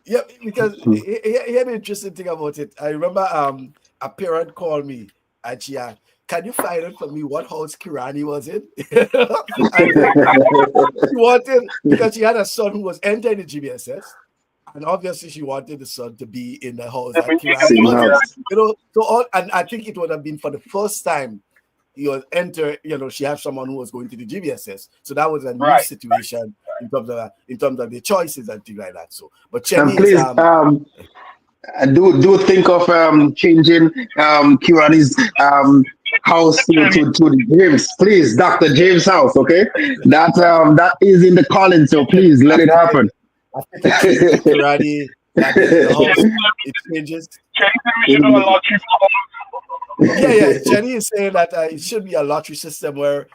Yeah, because here's the interesting thing about it. I remember a parent called me and she asked, "Can you find out for me what house Kirani was in?" And she wanted, because she had a son who was entering the GBSS, and obviously she wanted the son to be in the house that Kirani was in. You know, and I think it would have been for the first time you enter, she had someone who was going to the GBSS. So that was a new situation in terms of the choices and things like that. So, but Chenny please, do think of changing Kirani's house to the James, please, Dr. James' house, okay? That is in the calling, so please let it happen. Kirani, the house, it changes. Yeah. Jenny is saying that it should be a lottery system where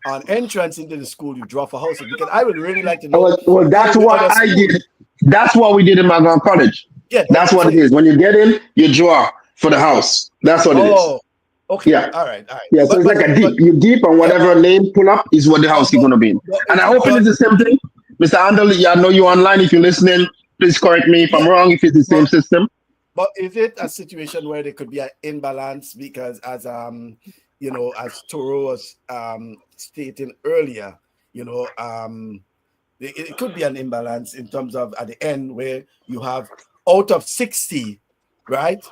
on entrance into the school you draw for houses, because I would really like to know. Well, that's what I did. That's what we did in Magan College. Yeah, that's what it is. When you get in, you draw for the house. That's what it is. Oh, okay. Yeah. All right. Yeah, so it's like a deep. You deep, and whatever name pull up is what the house you're gonna be in. And I hope it is the same thing, Mr. Andel. Yeah, I know you're online. If you're listening, please correct me if I'm wrong. If it's the same system. But is it a situation where there could be an imbalance? Because as as Toro was stating earlier, it could be an imbalance in terms of at the end where you have out of 60, right?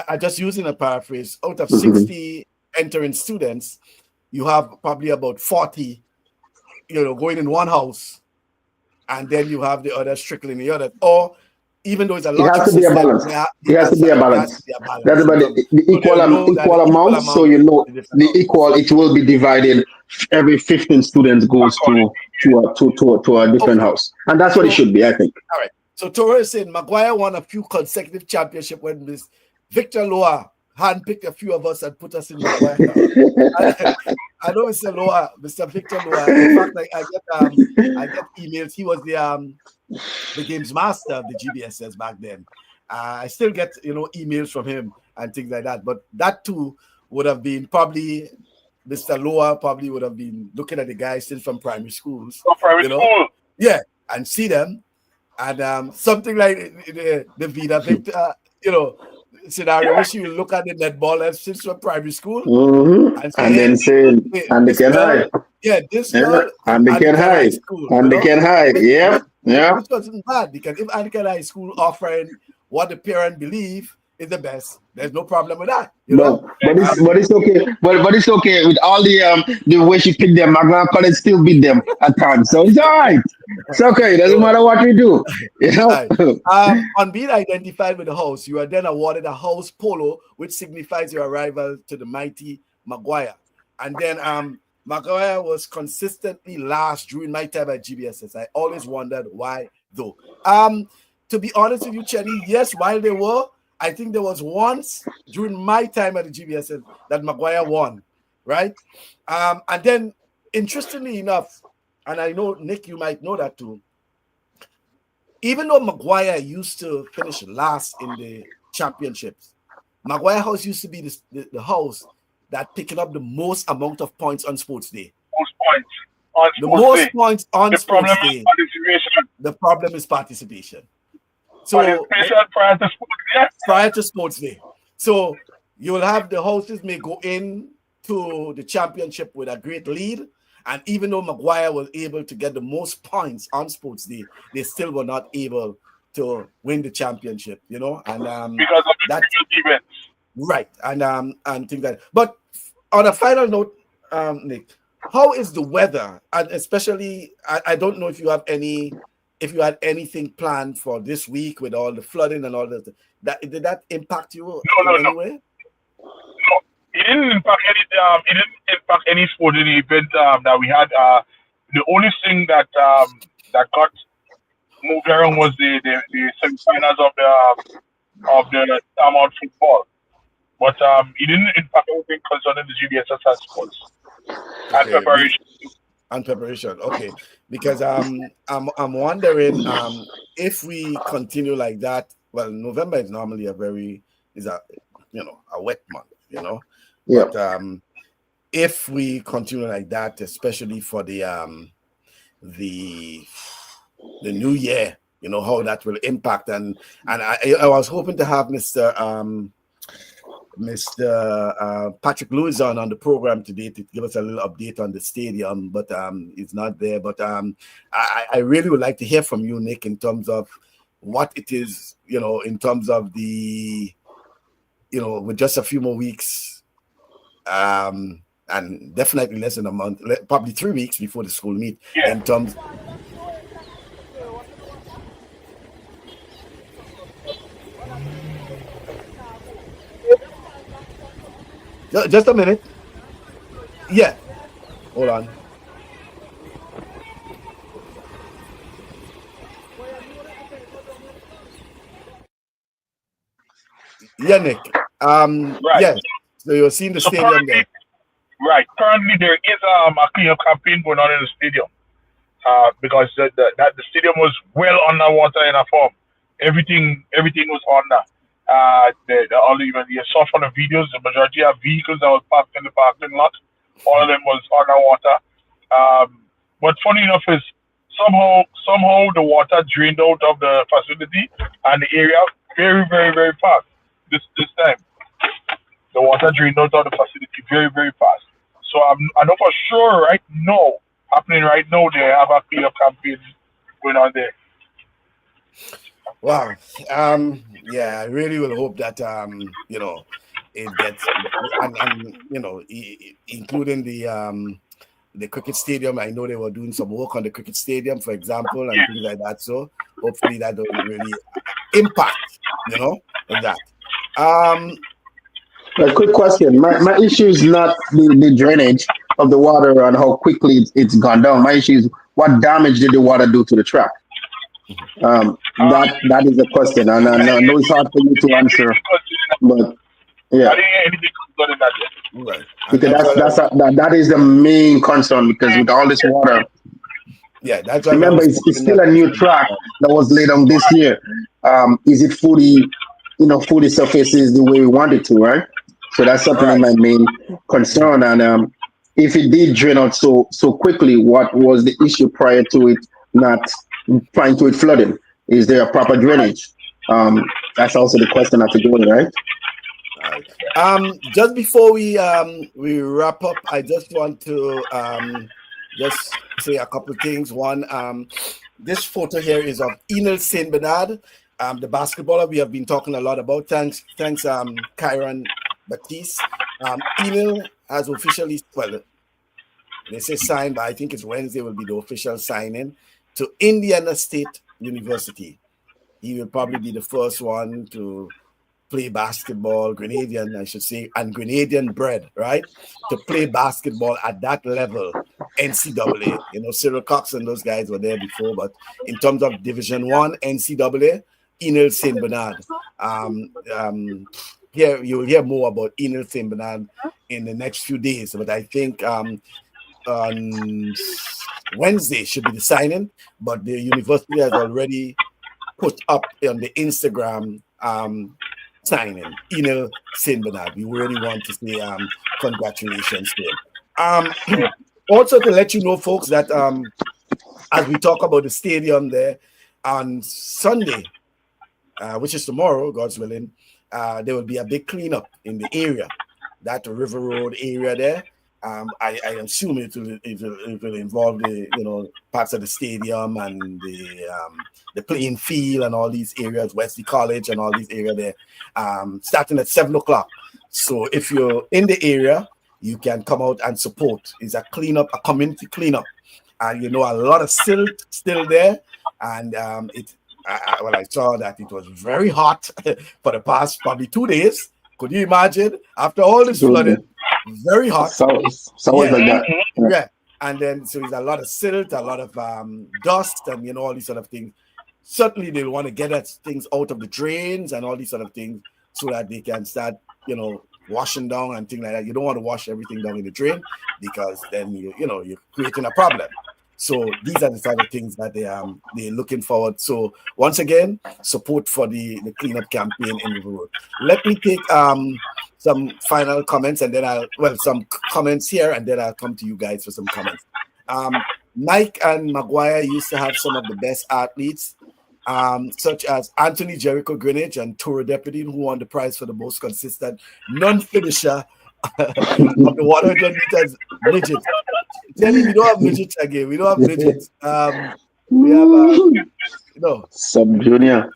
I'm just using a paraphrase. Out of 60 entering students, you have probably about 40, going in one house, and then you have the others trickling the other. Or even though it's a lottery, it has to be a balance. It has to be a balance. That's about the equal amount. So the equal. It will be divided. Every 15 students goes to a different house, and that's what it should be, I think. All right. So Torres is saying Maguire won a few consecutive championships when Miss Victor Loa handpicked a few of us and put us in Maguire. I know Mr. Victor Loa. In fact, I get emails. He was the games master of the GBSS back then. I still get emails from him and things like that. But that too would have been probably Mr. Loa probably would have been looking at the guys still from primary schools. School. Yeah, and see them. And something like the Vida Victor, scenario, which you look at the netball as since from primary school, and then say, and they can hide. Yeah, this girl, and they can hide. And they can hide. Yeah. Which wasn't bad, because if Annika High School offering what the parent believe is the best, there's no problem with that. But it's okay. But it's okay with all the way she picked them. Magna College still beat them at times, so it's all right. It's okay. It doesn't matter what we do. On being identified with the house, you are then awarded a house polo, which signifies your arrival to the mighty Maguire. And then Maguire was consistently last during my time at GBSS. I always wondered why, though. To be honest with you, Chenny, yes, while they were, I think there was once during my time at the GBSS that Maguire won, right? And then, interestingly enough, and I know, Nick, you might know that too, even though Maguire used to finish last in the championships, Maguire House used to be the house that picking up the most amount of points on sports day. Most points on sports day. The problem is participation. So prior to sports day. So you will have the houses may go in to the championship with a great lead. And even though Maguire was able to get the most points on sports day, they still were not able to win the championship, and because of that events. Right, and things like that. But on a final note, Nick, how is the weather? And especially, I don't know if you had anything planned for this week with all the flooding and all that. Did that impact you in any way? No, it didn't impact any sporting event that we had. The only thing that got moved around was the semi-finals of of the football. But it didn't impact anything concerning the GBSS sports and Okay, preparation. and preparation. Okay, because I'm wondering if we continue like that. Well, November is normally is a a wet month, Yeah. but if we continue like that, especially for the new year, how that will impact. And I was hoping to have Mr. Patrick Lewis on the program today to give us a little update on the stadium, but he's not there. But I really would like to hear from you, Nick, in terms of what it is, in terms of the, with just a few more weeks, and definitely less than a month, probably 3 weeks before the school meet, Yeah. in terms. Just a minute. Yeah. Hold on. Yeah, Nick. Right. Yeah. So you're seeing the So stadium there. currently there is a cleanup campaign going on in the stadium. Because the stadium was well underwater in a form. Everything was under. All even you saw from the videos, the majority of vehicles that was parked in the parking lot, all of them was underwater. But funny enough is somehow the water drained out of the facility and the area very very very fast. This time the water drained out of the facility very very fast. So I know for sure happening right now, they have a cleanup campaign going on there. Wow. Yeah, I really will hope that it gets, and including the cricket stadium. I know they were doing some work on the cricket stadium, for example, and things like that. So hopefully that doesn't really impact, that. A quick question. My issue is not the drainage of the water and how quickly it's gone down. My issue is what damage did the water do to the track? That is the question, and I know it's hard for you to answer, but I yeah, didn't hear anything concerning that yet. Right. And because that's that is the main concern because with all this water, yeah, that's why I remember was it's hoping still that a new track that was laid on this year. Is it fully surfaces the way we want it to, right? So that's certainly Right. my main concern. And if it did drain out so quickly, what was the issue prior to it not trying to it flooding? Is there a proper drainage? That's also the question at the going, right? All right. Just before we wrap up, I just want to just say a couple of things. One, this photo here is of Enel Saint Bernard, the basketballer we have been talking a lot about. Thanks, Kyron Baptiste. Enel has officially, well, they say signed, but I think it's Wednesday will be the official signing to Indiana State University. He will probably be the first one to play basketball, Grenadian, I should say, and Grenadian bred, right? To play basketball at that level, NCAA. Cyril Cox and those guys were there before, but in terms of Division One, NCAA, Enel Saint Bernard. Here you will hear more about Enel Saint Bernard in the next few days, but I think on Wednesday should be the signing, but the university has already put up on the Instagram signing, Enel Saint Bernard. We really want to say congratulations to him. Also to let you know, folks, that as we talk about the stadium there, on Sunday, which is tomorrow, God's willing, there will be a big cleanup in the area, that River Road area there. I assume it will involve the parts of the stadium and the playing field and all these areas, Wesley College and all these areas there, starting at 7:00. So if you're in the area, you can come out and support. It's a cleanup, a community cleanup, and a lot of silt still there, and I saw that it was very hot for the past probably 2 days. Could you imagine after all this flooding? Very hot. So always like that. Yeah. And then so there's a lot of silt, a lot of dust, and all these sort of things. certainly they'll want to get at things out of the drains and all these sort of things so that they can start, washing down and things like that. You don't want to wash everything down in the drain because then you're creating a problem. So these are the type of things that they're looking forward. So once again, support for the cleanup campaign in River Road. Let me take some final comments and then some comments here and then I'll come to you guys for some comments. Mike and Maguire used to have some of the best athletes, such as Anthony Jericho Greenwich and Toro Deputy, who won the prize for the most consistent non-finisher of the 100 meters midget. Jenny, we don't have midgets again. We don't have midgets. We have sub-junior.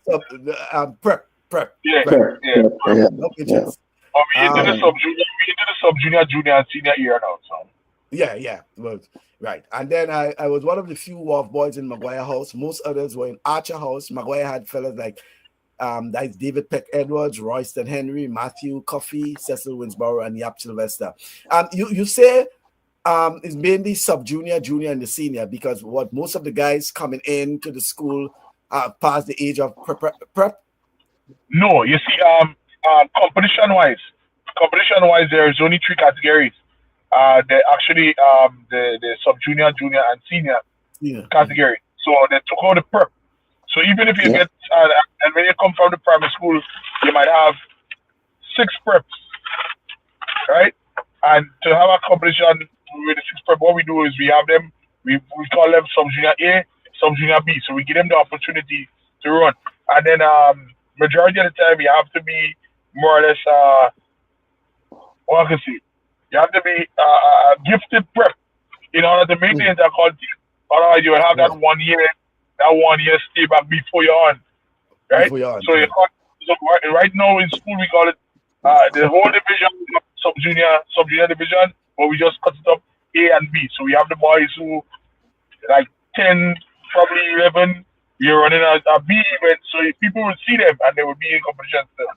Prep. Yeah. No midgets. We into the sub-junior, junior, and senior year now. So. Yeah. Well, right. And then I was one of the few Wolf boys in Maguire House. Most others were in Archer House. Maguire had fellas like that's David Peck Edwards, Royston Henry, Matthew Coffey, Cecil Winsborough, and Yap Sylvester. You say it's mainly sub-junior, junior, and the senior because what most of the guys coming into the school past the age of prep? No, you see, competition-wise, there's only 3 categories. They're actually the sub-junior, junior, and senior category. So they took out the prep. So even if you get, and when you come from the primary school, you might have 6 preps, right? And to have a competition with the 6 prep, what we do is we have them, we call them sub-junior A, sub-junior B. So we give them the opportunity to run. And then majority of the time, you have to be more or less, what I can see, you have to be gifted prep in order to make the Intercol team. Otherwise, you will have that 1 year stay back before you're on, right? So right now in school we call it the whole division sub-junior division, but we just cut it up A and B. So we have the boys who like 10, probably 11. You're running a B event, so people will see them and they will be in competition still.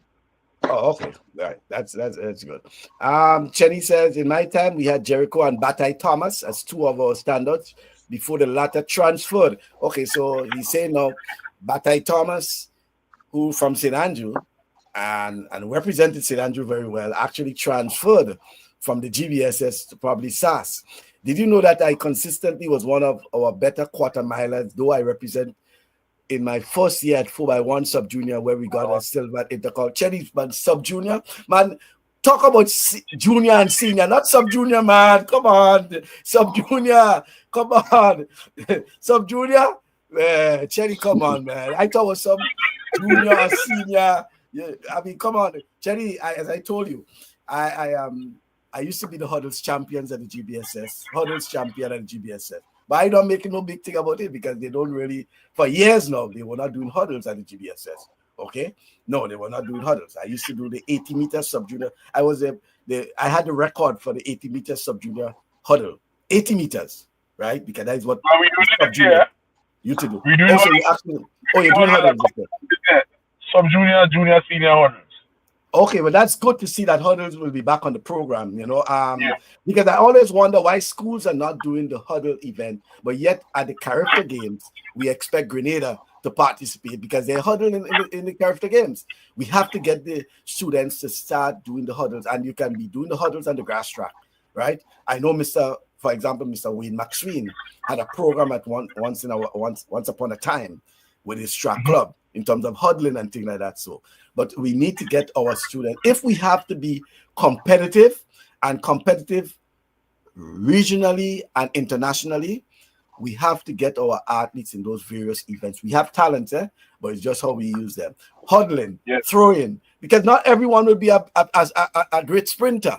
Oh, okay. All right. That's good. Chenny says, in my time, we had Jericho and Batai Thomas as 2 of our standouts before the latter transferred. Okay, so he's saying now, Batai Thomas, who from St. Andrew and represented St. Andrew very well, actually transferred from the GBSS to probably SAS. Did you know that I consistently was one of our better quarter milers, though I represent in my first year at 4x1 sub-junior where we got a silver at Intercol. Chenny, but sub-junior, man, talk about junior and senior, not sub-junior, man. Come on. Sub-junior. Come on. Sub-junior? Chenny, come on, man. I thought it was some junior or senior. Yeah, I mean, come on. Chenny, as I told you, I used to be the hurdles champions at the GBSS. Hurdles champion at the GBSS. But I don't make no big thing about it because they don't really, for years now, they were not doing hurdles at the GBSS. Okay? No, they were not doing hurdles. I used to do the 80-meter sub-junior. I had the record for the 80-meter sub-junior hurdle. 80 meters, right? Because that is what we do it here. You to do. We do you're doing hurdles. Sub-junior, junior, senior hurdles. Okay, well, that's good to see that hurdles will be back on the program, because I always wonder why schools are not doing the hurdle event, but yet at the character games, we expect Grenada to participate because they're hurdling in the character games. We have to get the students to start doing the hurdles, and you can be doing the hurdles on the grass track, right? I know for example, Mr. Wayne McSween had a program at once upon a time with his track club in terms of hurdling and things like that. But we need to get our students, if we have to be competitive regionally and internationally, we have to get our athletes in those various events. We have talent, but it's just how we use them. Hurdling, throwing, because not everyone will be a great sprinter.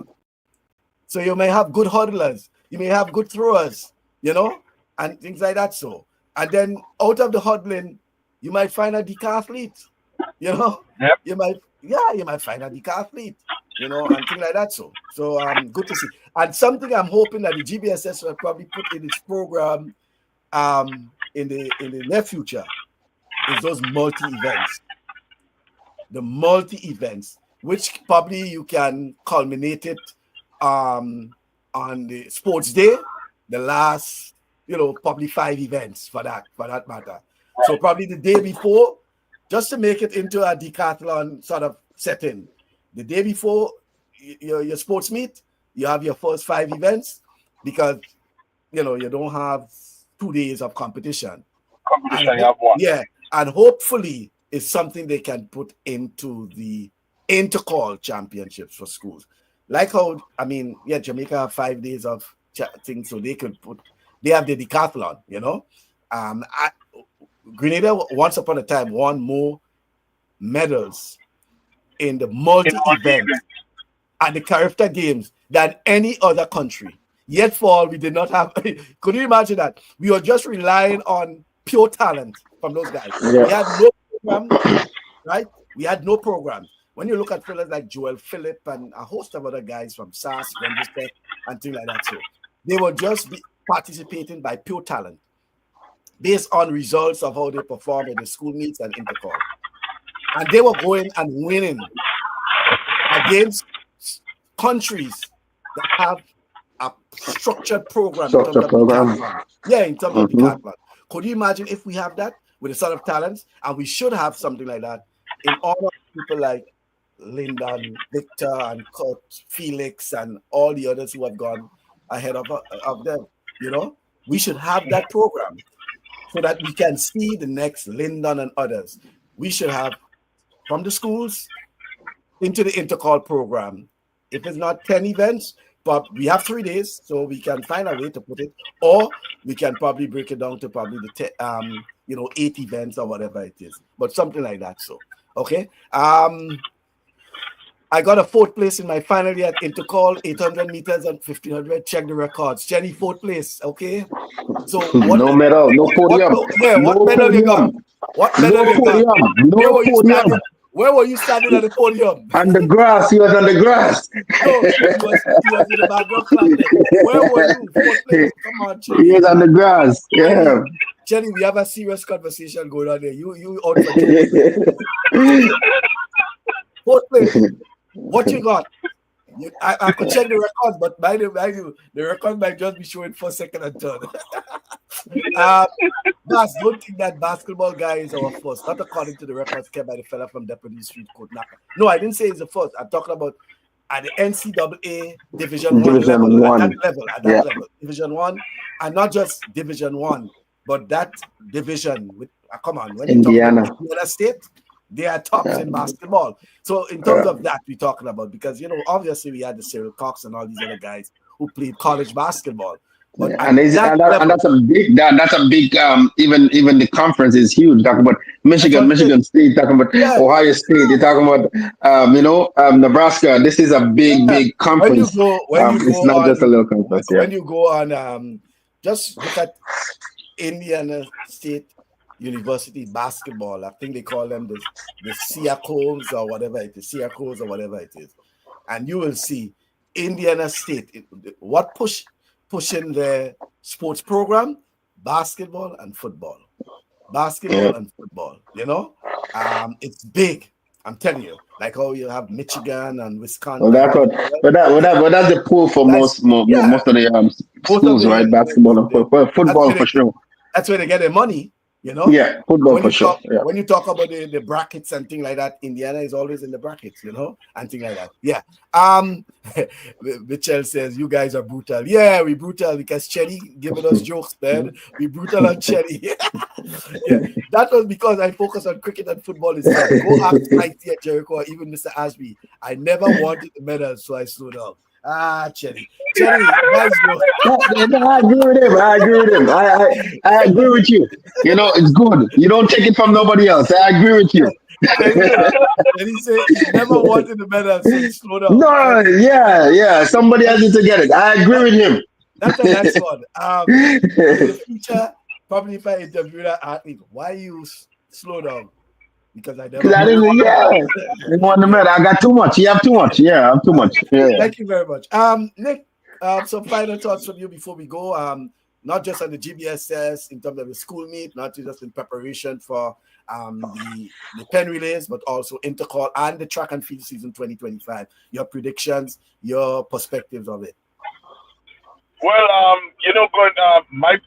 So you may have good hurdlers, you may have good throwers, and things like that. So, and then out of the hurdling, you might find a decathlete. You might find a decathlete, and things like that. So good to see. And something I'm hoping that the GBSS will probably put in its program in the near future is those multi-events. The multi-events, which probably you can culminate it on the sports day, the last, probably 5 events for that matter. So probably the day before, just to make it into a decathlon sort of setting. The day before your sports meet, you have your first 5 events because, you don't have 2 days of competition. You have one. Yeah, and hopefully it's something they can put into the Intercol championships for schools. Like how, Jamaica have 5 days of things, so they have the decathlon, Grenada once upon a time won more medals in the multi-event and the character games than any other country. Yet for all, we did not have. Could you imagine that? We were just relying on pure talent from those guys. Yeah. We had no program, right? We had no programs. When you look at fellas like Joel Phillip and a host of other guys from SAS, and things like that, so they were just participating by pure talent, based on results of how they perform in the school meets and Intercol. And they were going and winning against countries that have a structured program. In terms of decathlon. Could you imagine if we have that with the sort of talents? And we should have something like that in honor of people like Lyndon, Victor, and Kurt, Felix, and all the others who have gone ahead of them. We should have that program so that we can see the next Lyndon and others. We should have from the schools into the Intercol program. If it's not 10 events, but we have 3 days, so we can find a way to put it, or we can probably break it down to probably the 8 events or whatever it is, but something like that. So, okay. I got a 4th place in my final year at Intercol, 800 meters and 1500. Check the records. Jenny, 4th place. Okay. So no medal, no podium. What medal you got? What medal you got? No podium. Where were you standing at the podium? On the grass. He was on the grass. No, he was in the background clapping. Where were you? 4th place. Come on, Jenny. He was on the grass. Yeah. Jenny, we have a serious conversation going on there. You out for Jenny. 4th place. What you got? I could check the records, but by the record might just be showing 1st, 2nd, and 3rd. Don't think that basketball guy is our first. Not according to the records kept by the fella from Deputy Street Court. No, I didn't say he's the first. I'm talking about at the NCAA Division 1 level. At that level. Division 1, and not just Division 1, but that division. Come on, when Indiana. You talk about Indiana State, they are tops in basketball. So in terms of that, we're talking about, because obviously we had the Cyril Cox and all these other guys who played college basketball. But that's a big even the conference is huge. Talking about Michigan State, talking about Ohio State, you're talking about Nebraska. This is a big conference. It's not just a little conference. When you go on, just look at Indiana State University basketball. I think they call them the Siakos or whatever it is. And you will see Indiana State, what pushing their sports program, basketball and football. It's big. I'm telling you, like how you have Michigan and Wisconsin. That's the pull for most of the schools, right? Basketball and football for sure. That's where they get their money. Yeah, football for sure. When you talk about the brackets and things like that, Indiana is always in the brackets, and things like that. Yeah. Mitchell says, you guys are brutal. Yeah, we brutal because Chelly giving us jokes, man. We brutal on Chelly. Yeah. That was because I focus on cricket and football instead. Go ask Mighty at Jericho or even Mr. Ashby. I never wanted the medal, so I slowed down. Chelly, nice bro. I agree with him. I agree with you. It's good. You don't take it from nobody else. I agree with you. And he said he never wanted the medal, so he slowed down. No, yeah. Somebody else needs to get it. I agree with him. That's the next one. In the future, probably if I interview that athlete, why you slow down? Because I didn't want the medal. I got too much. You have too much. Yeah, I'm too much. Yeah. Thank you very much. Nick, some final thoughts from you before we go. Not just on the GBSS in terms of the school meet, not just in preparation for the pen relays, but also Intercol and the track and field season 2025. Your predictions, your perspectives of it. Well, my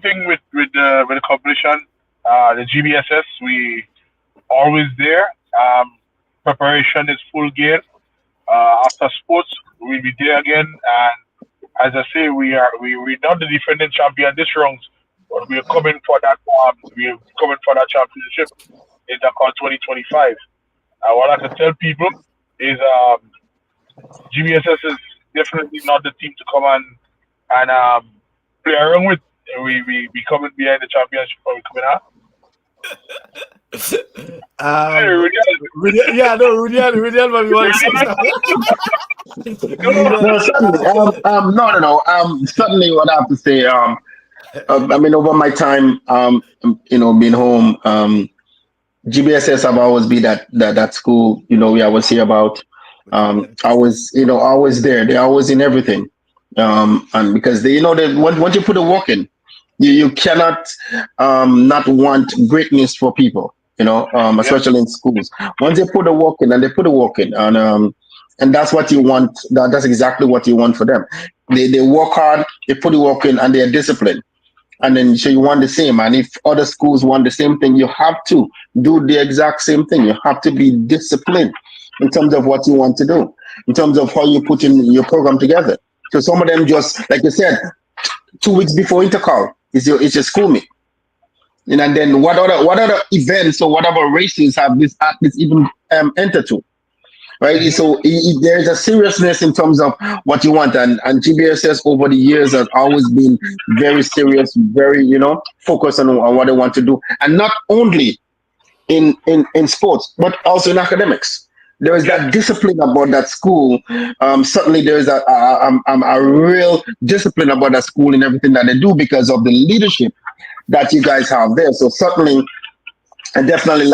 thing with the competition the GBSS, we always there. Preparation is full gear. After sports, we'll be there again. And as I say, we're not the defending champion this round, but we're coming for that. We're coming for that championship in the call 2025. What I can tell people is GBSS is definitely not the team to come and play around with. We coming behind the championship. Are we coming out? Hey, Rudian, but we want to say No, certainly. No. Certainly, what I have to say. I mean, over my time, being home, GBSS have always been that school. We always hear about. Always there. They're always in everything. And because they, that once you put the work in, you cannot not want greatness for people. Especially in schools. Once they put the work in, and that's what you want. That's exactly what you want for them. They work hard, they put the work in, and they are disciplined. And then so you want the same. And if other schools want the same thing, you have to do the exact same thing. You have to be disciplined in terms of what you want to do, in terms of how you put in your program together. So some of them just, like you said, 2 weeks before Intercol is your school meet. And then what other events or whatever races have these athletes even entered to? Right, so there's a seriousness in terms of what you want, and GBSS over the years has always been very serious, very focused on what they want to do, and not only in sports but also in academics. There is that discipline about that school. Certainly, there is a real discipline about that school in everything that they do because of the leadership that you guys have there. So certainly. And definitely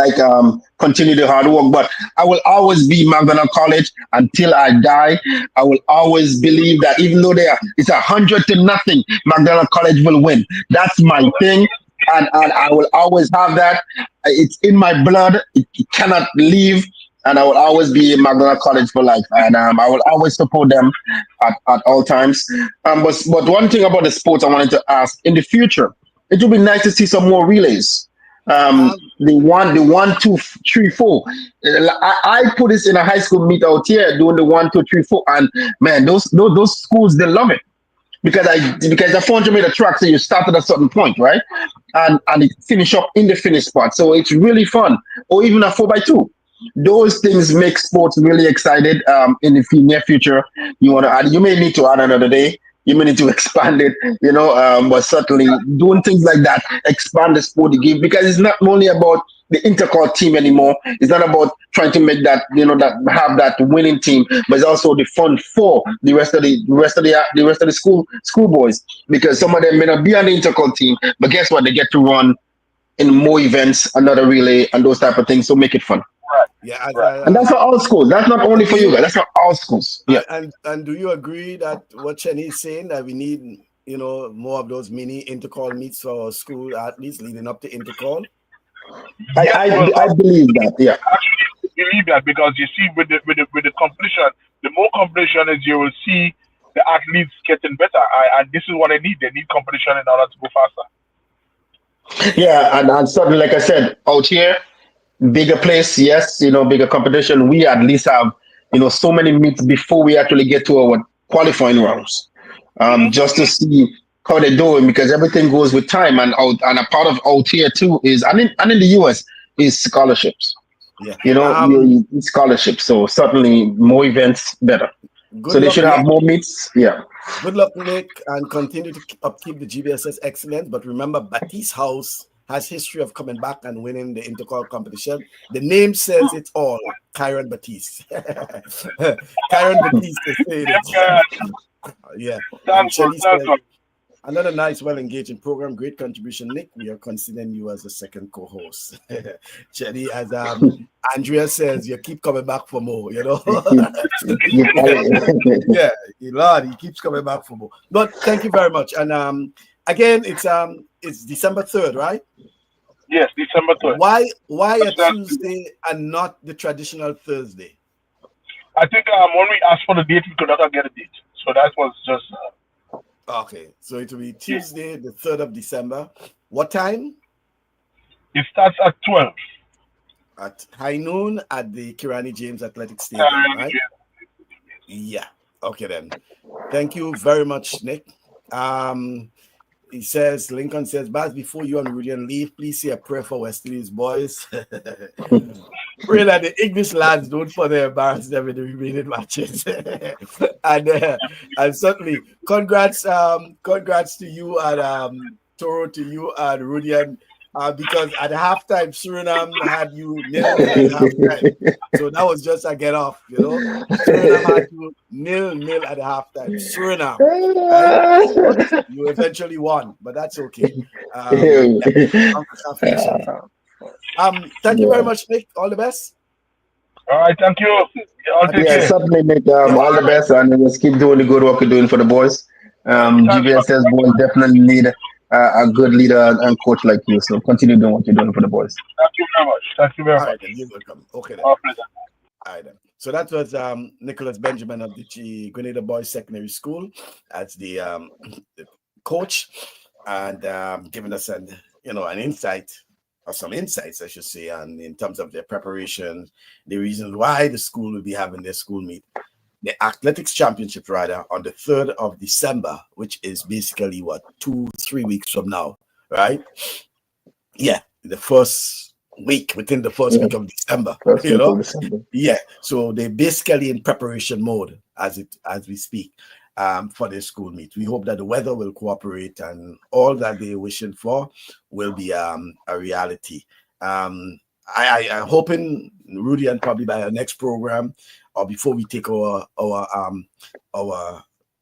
continue the hard work. But I will always be McDonald College until I die. I will always believe that even though it's 100-0, McDonald College will win. That's my thing. And I will always have that. It's in my blood. It cannot leave. And I will always be in McDonald College for life. And I will always support them at all times. But one thing about the sports I wanted to ask, in the future, it would be nice to see some more relays. The 1, 2, 3, 4. I put this in a high school meet out here doing the 1, 2, 3, 4, and man, those schools, they love it because the 400-meter track, so you start at a certain point, right, and it finish up in the finish spot, so it's really fun. Or even a 4x2. Those things make sports really excited. In the near future, you may need to add another day. You may need to expand it, but certainly doing things like that, expand the sport you give, because it's not only about the Intercol team anymore. It's not about trying to make that, have that winning team, but it's also the fun for the rest of the school boys, because some of them may not be on the Intercol team, but guess what? They get to run in more events, another relay, and those type of things. So make it fun. Yeah, and that's for all schools. That's not only for you guys. That's for all schools. Yeah. And do you agree that what Chenny is saying, that we need more of those mini Intercol meets for school athletes leading up to Intercol? I believe that. Yeah. Actually, believe that, because you see with the competition, the more competition is, you will see the athletes getting better. And this is what they need. They need competition in order to go faster. Yeah, and certainly, like I said, out here. Bigger place, yes, bigger competition. We at least have, so many meets before we actually get to our qualifying rounds, just to see how they're doing, because everything goes with time. And a part of out here too is, and in the US, is scholarships. Yeah, scholarships. So certainly more events, better. So they should have more meets. Yeah. Good luck, Nick, and continue to upkeep the GBSS excellence. But remember, Baptiste House has history of coming back and winning the Intercol competition. The name says it all. Kyron Baptiste. Kyron Baptiste is saying it. Yeah. Another nice, well-engaging program. Great contribution, Nick. We are considering you as a second co-host. Chelly, as Andrea says, you keep coming back for more, Yeah, Lord, he keeps coming back for more. But thank you very much. And again, it's December 3rd, right? Yes, December 3rd. Why a Tuesday and not the traditional Thursday? I think when we asked for the date, we could not get a date. So that was just... Okay, so it will be Tuesday, the 3rd of December. What time? It starts at 12. At high noon at the Kirani James Athletic Stadium, right? Yeah. Okay then. Thank you very much, Nick. He says, Lincoln says, Baz, before you and Rudian leave, please say a prayer for West Indies boys. Pray that the English lads don't further embarrass them in the remaining matches. and certainly, congrats to you and Toro, to you and Rudian. Because at halftime, Suriname had you nil at halftime. So that was just a get off, Suriname had you nil at halftime. Suriname, right? But you eventually won, but that's okay. Thank you very much, Nick. All the best. All right, thank you. Certainly, Nick. All the best, and let's keep doing the good work you're doing for the boys. GBSS boys definitely need a good leader and coach like you. So continue doing what you're doing for the boys. Thank you very much. Thank you very much. All right, then, you're welcome. Okay, then. All right, then. So that was Nicholas Benjamin of the Grenada Boys Secondary School as the coach, and giving us an insight, or some insights, I should say, in terms of their preparation, the reasons why the school will be having their school meet. The athletics championship, rather, on the 3rd of December, which is basically 2-3 weeks from now, right? Yeah, the first week, within the first week of December, Yeah, so they're basically in preparation mode as we speak for their school meet. We hope that the weather will cooperate and all that they're wishing for will be a reality. I'm hoping, Rudy, and probably by our next program, or before we take our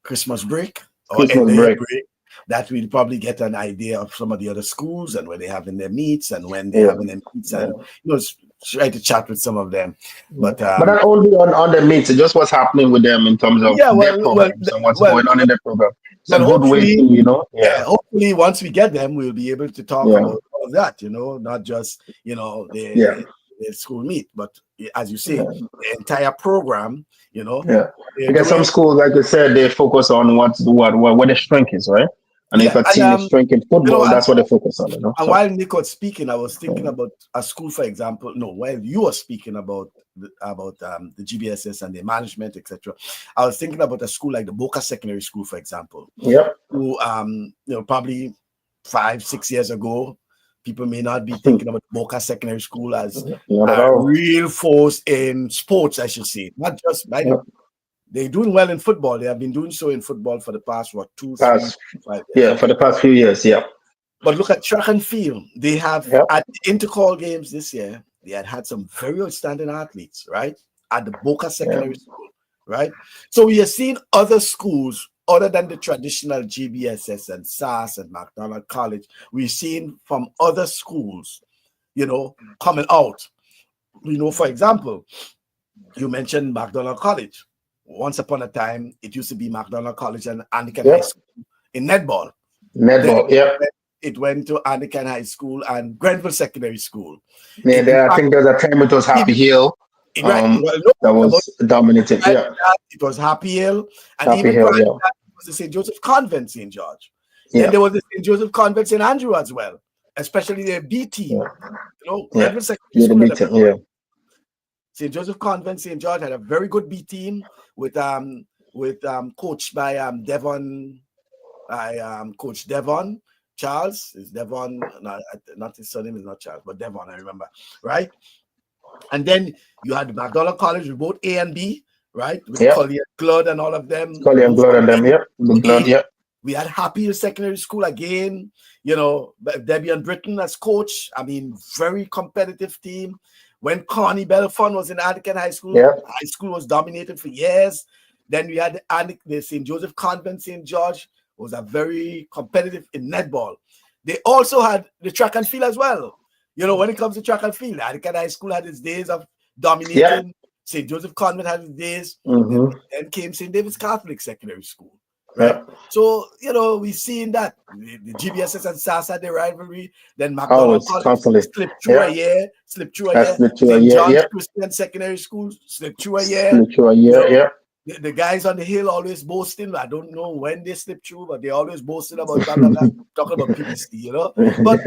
Christmas break or break, that we'll probably get an idea of some of the other schools and where they're having their meets and when they're having their meets, and try to chat with some of them. But not only on the meets, just what's happening with them in terms of their programs and what's going on in their program. It's a good way to, hopefully once we get them, we'll be able to talk about all of that, not just, their school meet, but as you say, the entire program, Because some schools, like I said, they focus on what the strength is, right? And if a team is strength in football, that's what they focus on, And while Nick was speaking, I was thinking about a school, for example. No, while you were speaking about the GBSS and the management, etc., I was thinking about a school like the Boca Secondary School, for example. Who, probably 5-6 years ago, people may not be thinking about Boca Secondary School as a real force in sports, I should say. Not just they're doing well in football. They have been doing so in football for the past 5 years. For the past few years, But look at track and field. They have at the Intercol games this year, they had some very outstanding athletes, right? At the Boca Secondary School, right? So we are seeing other schools other than the traditional GBSS and SAS and McDonald College. We're seeing from other schools, coming out. For example, you mentioned McDonald College. Once upon a time, it used to be McDonald College and Anglican High School in netball. It went to Anglican High School and Grenville Secondary School. I think there's a time it was Happy Hill. That was dominated. It was Happy Hill, and even prior to that, it was the St. Joseph Convent, St. George. Then there was the St. Joseph Convent, St. Andrew as well, especially their B team. Grenville Secondary School. St. Joseph Convent, St. George had a very good B team with coached by Coach Devon Charles. Is Devon not his surname is not Charles, but Devon, I remember, right? And then you had McDonald College with both A and B, right? With Collier Glood and all of them. Collier Glood and them, We had Happy Hill Secondary School again, Debbie and Britton as coach. I mean, very competitive team. When Connie Belfon was in Anglican High School, high school was dominated for years. Then we had the St. Joseph Convent, St. George, was a very competitive in netball. They also had the track and field as well. When it comes to track and field, Anglican High School had its days of dominating. St. Joseph Convent had its days. Then came St. David's Catholic Secondary School. Right. So, we've seen that the GBSS and SAS had their rivalry. Then McDonald College slipped through a year. St. John's Christian Secondary School slipped through a year. the guys on the hill always boasting. I don't know when they slip through, but they always boasting about blah blah blah, talking about PVC, you know. But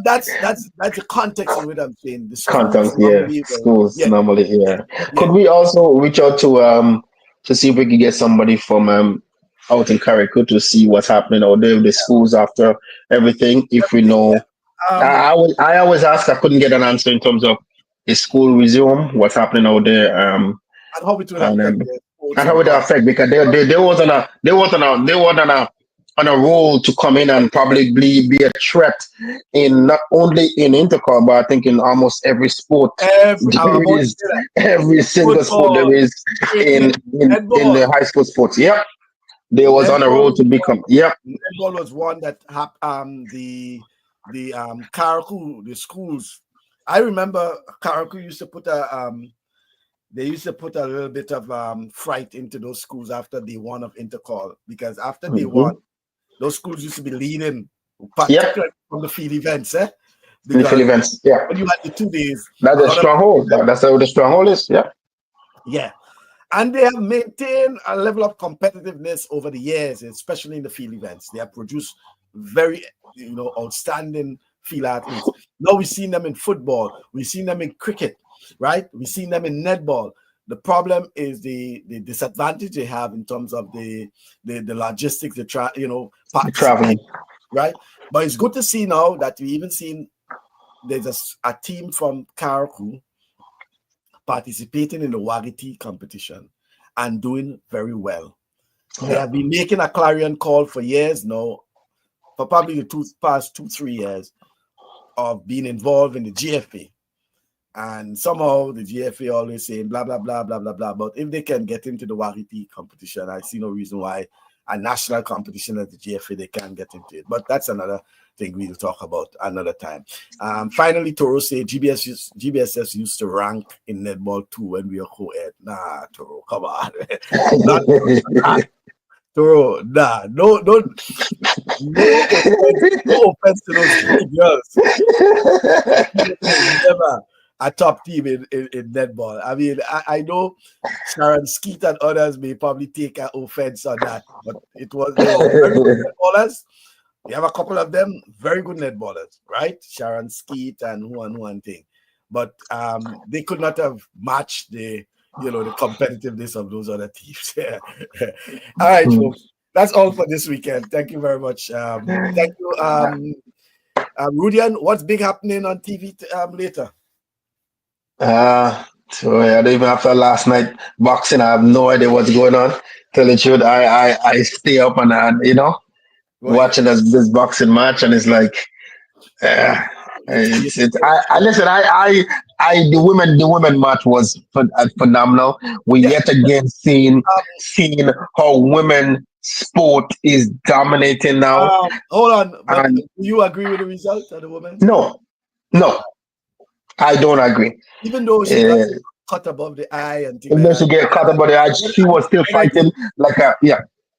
that's the context in which I'm saying the schools Content, yeah. normally will, Schools yeah, normally, yeah. yeah. Could we also reach out to see if we could get somebody from out in Carriacou to see what's happening out there with the schools after everything? If we Everything, know, yeah. Um, I always ask. I couldn't get an answer in terms of the school resume, what's happening out there, and how it will and affect the sports how and would it all. affect, because they was on a roll to come in and probably be a threat in not only in Intercol, but I think in almost every sport I'm there about to is, say that every single sport there football, is cricket, in the netball, high school sports. Yep, they was on a roll netball to was become. Yep. netball was one that the Caracou, the schools. I remember Caracou used to put they used to put a little bit of fright into those schools after day one of Intercol, because after day one, those schools used to be leading, Yep. particularly from the field events, In the field because events. Yeah. when you had the 2 days, That's a a lot of stronghold. That's how the stronghold is. Yeah. yeah. And they have maintained a level of competitiveness over the years, especially in the field events. They have produced very, outstanding field athletes. Now we've seen them in football, we've seen them in cricket, right? We've seen them in netball. The problem is the disadvantage they have in terms of the logistics, Traveling. right? But it's good to see now that we even seen there's a team from Caracou participating in the Wagiti competition and doing very well. They have been making a clarion call for years now, for probably the past 2-3 years, of being involved in the GFA. And somehow the GFA always saying blah, blah, blah, blah, blah, blah. But if they can get into the Wagiti competition, I see no reason why a national competition at the GFA, they can't get into it. But that's another thing we'll talk about another time. Finally, Toro said GBSS used to rank in netball too when we were co-ed. Nah, Toro, come on. Toro, nah, no offense to those three girls. Never a top team in netball. I mean, I know Sharon Skeet and others may probably take an offense on that, but they were very good netballers. We have a couple of them, very good netballers, right? Sharon Skeet and one thing. But they could not have matched the competitiveness of those other teams. All right, folks. That's all for this weekend. Thank you very much. Thank you. Rudian, what's big happening on TV later? So I don't even after last night boxing, I have no idea what's going on. Tell the truth, I stay up and watching this boxing match, and it's like, I listen. The women match was phenomenal. We yet again seen how women sport is dominating now. Hold on, but And do you agree with the result of the woman? no, I don't agree. Even though she got cut above the eye and things Even though she get cut above the eye, she was still fighting like a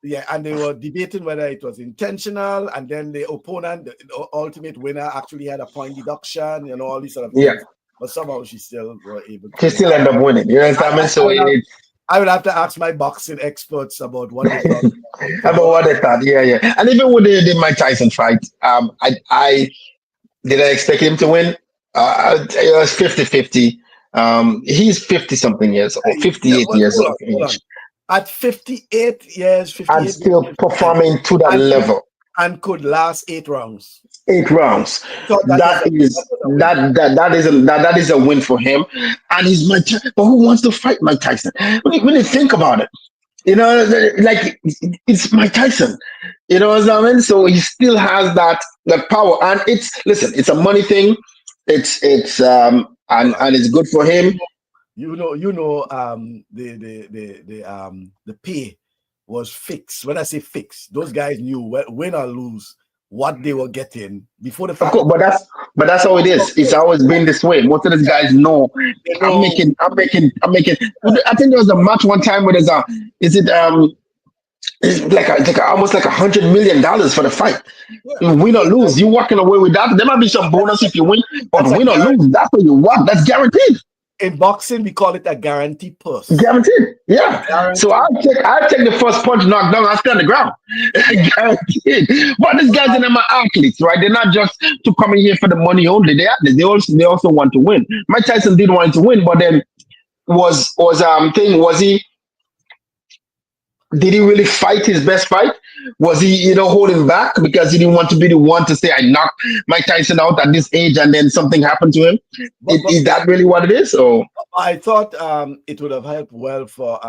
Yeah, and they were debating whether it was intentional, and then the opponent, the ultimate winner, actually had a point deduction, all these sort of things. Yeah. But somehow she still were able to. She still end up winning. You know what I mean? So I would have to ask my boxing experts about what they thought. About what they thought, yeah. And even with the Mike Tyson fight, I expect him to win. It was 50-50. He's 50-something years old, 58 years old. At 58 years, 58 and still performing to that level. And could last 8 rounds. 8 rounds. So that is a win for him. And he's Mike Tyson. But who wants to fight Mike Tyson? When you think about it, like it's Mike Tyson. You know what I mean? So he still has that power. And it's a money thing. And it's good for him. The pay was fixed. When I say fixed, those guys knew win or lose what they were getting before the fight. Of course, but that's how it is. It's always been this way. Most of these guys know. I'm making. I think there was a match one time where it's like almost like $100 million for the fight. Yeah. Win or lose, you walking away with that. There might be some bonus if you win, but win or lose, that's what you want. That's guaranteed. in boxing, we call it a guarantee purse. Guaranteed. Yeah. Guaranteed. So I'll take the first punch knocked down, I'll stay on the ground. Guaranteed. But these guys and them are athletes, right? They're not just to come in here for the money only. They're athletes. They also want to win. Mike Tyson did want to win, but then was he, did he really fight his best fight? Was he, holding back because he didn't want to be the one to say, I knocked Mike Tyson out at this age and then something happened to him? Is that really what it is? Or I thought it would have helped well for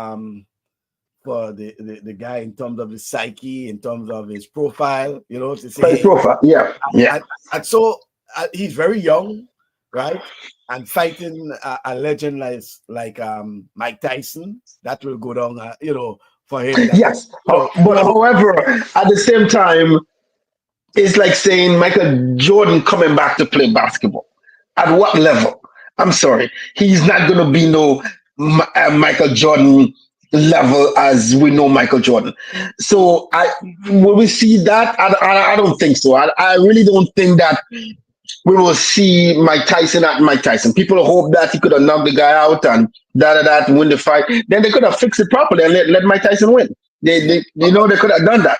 the guy in terms of his psyche, in terms of his profile, to say, his profile? Yeah. And so he's very young, right? And fighting a legend like Mike Tyson, that will go down, for him. Yes. But however, at the same time, it's like saying Michael Jordan coming back to play basketball. At what level? I'm sorry. He's not going to be no Michael Jordan level as we know Michael Jordan. So will we see that? I don't think so. I really don't think that we will see Mike Tyson at Mike Tyson. People hope that he could have knocked the guy out and win the fight. Then they could have fixed it properly and let Mike Tyson win. They could have done that.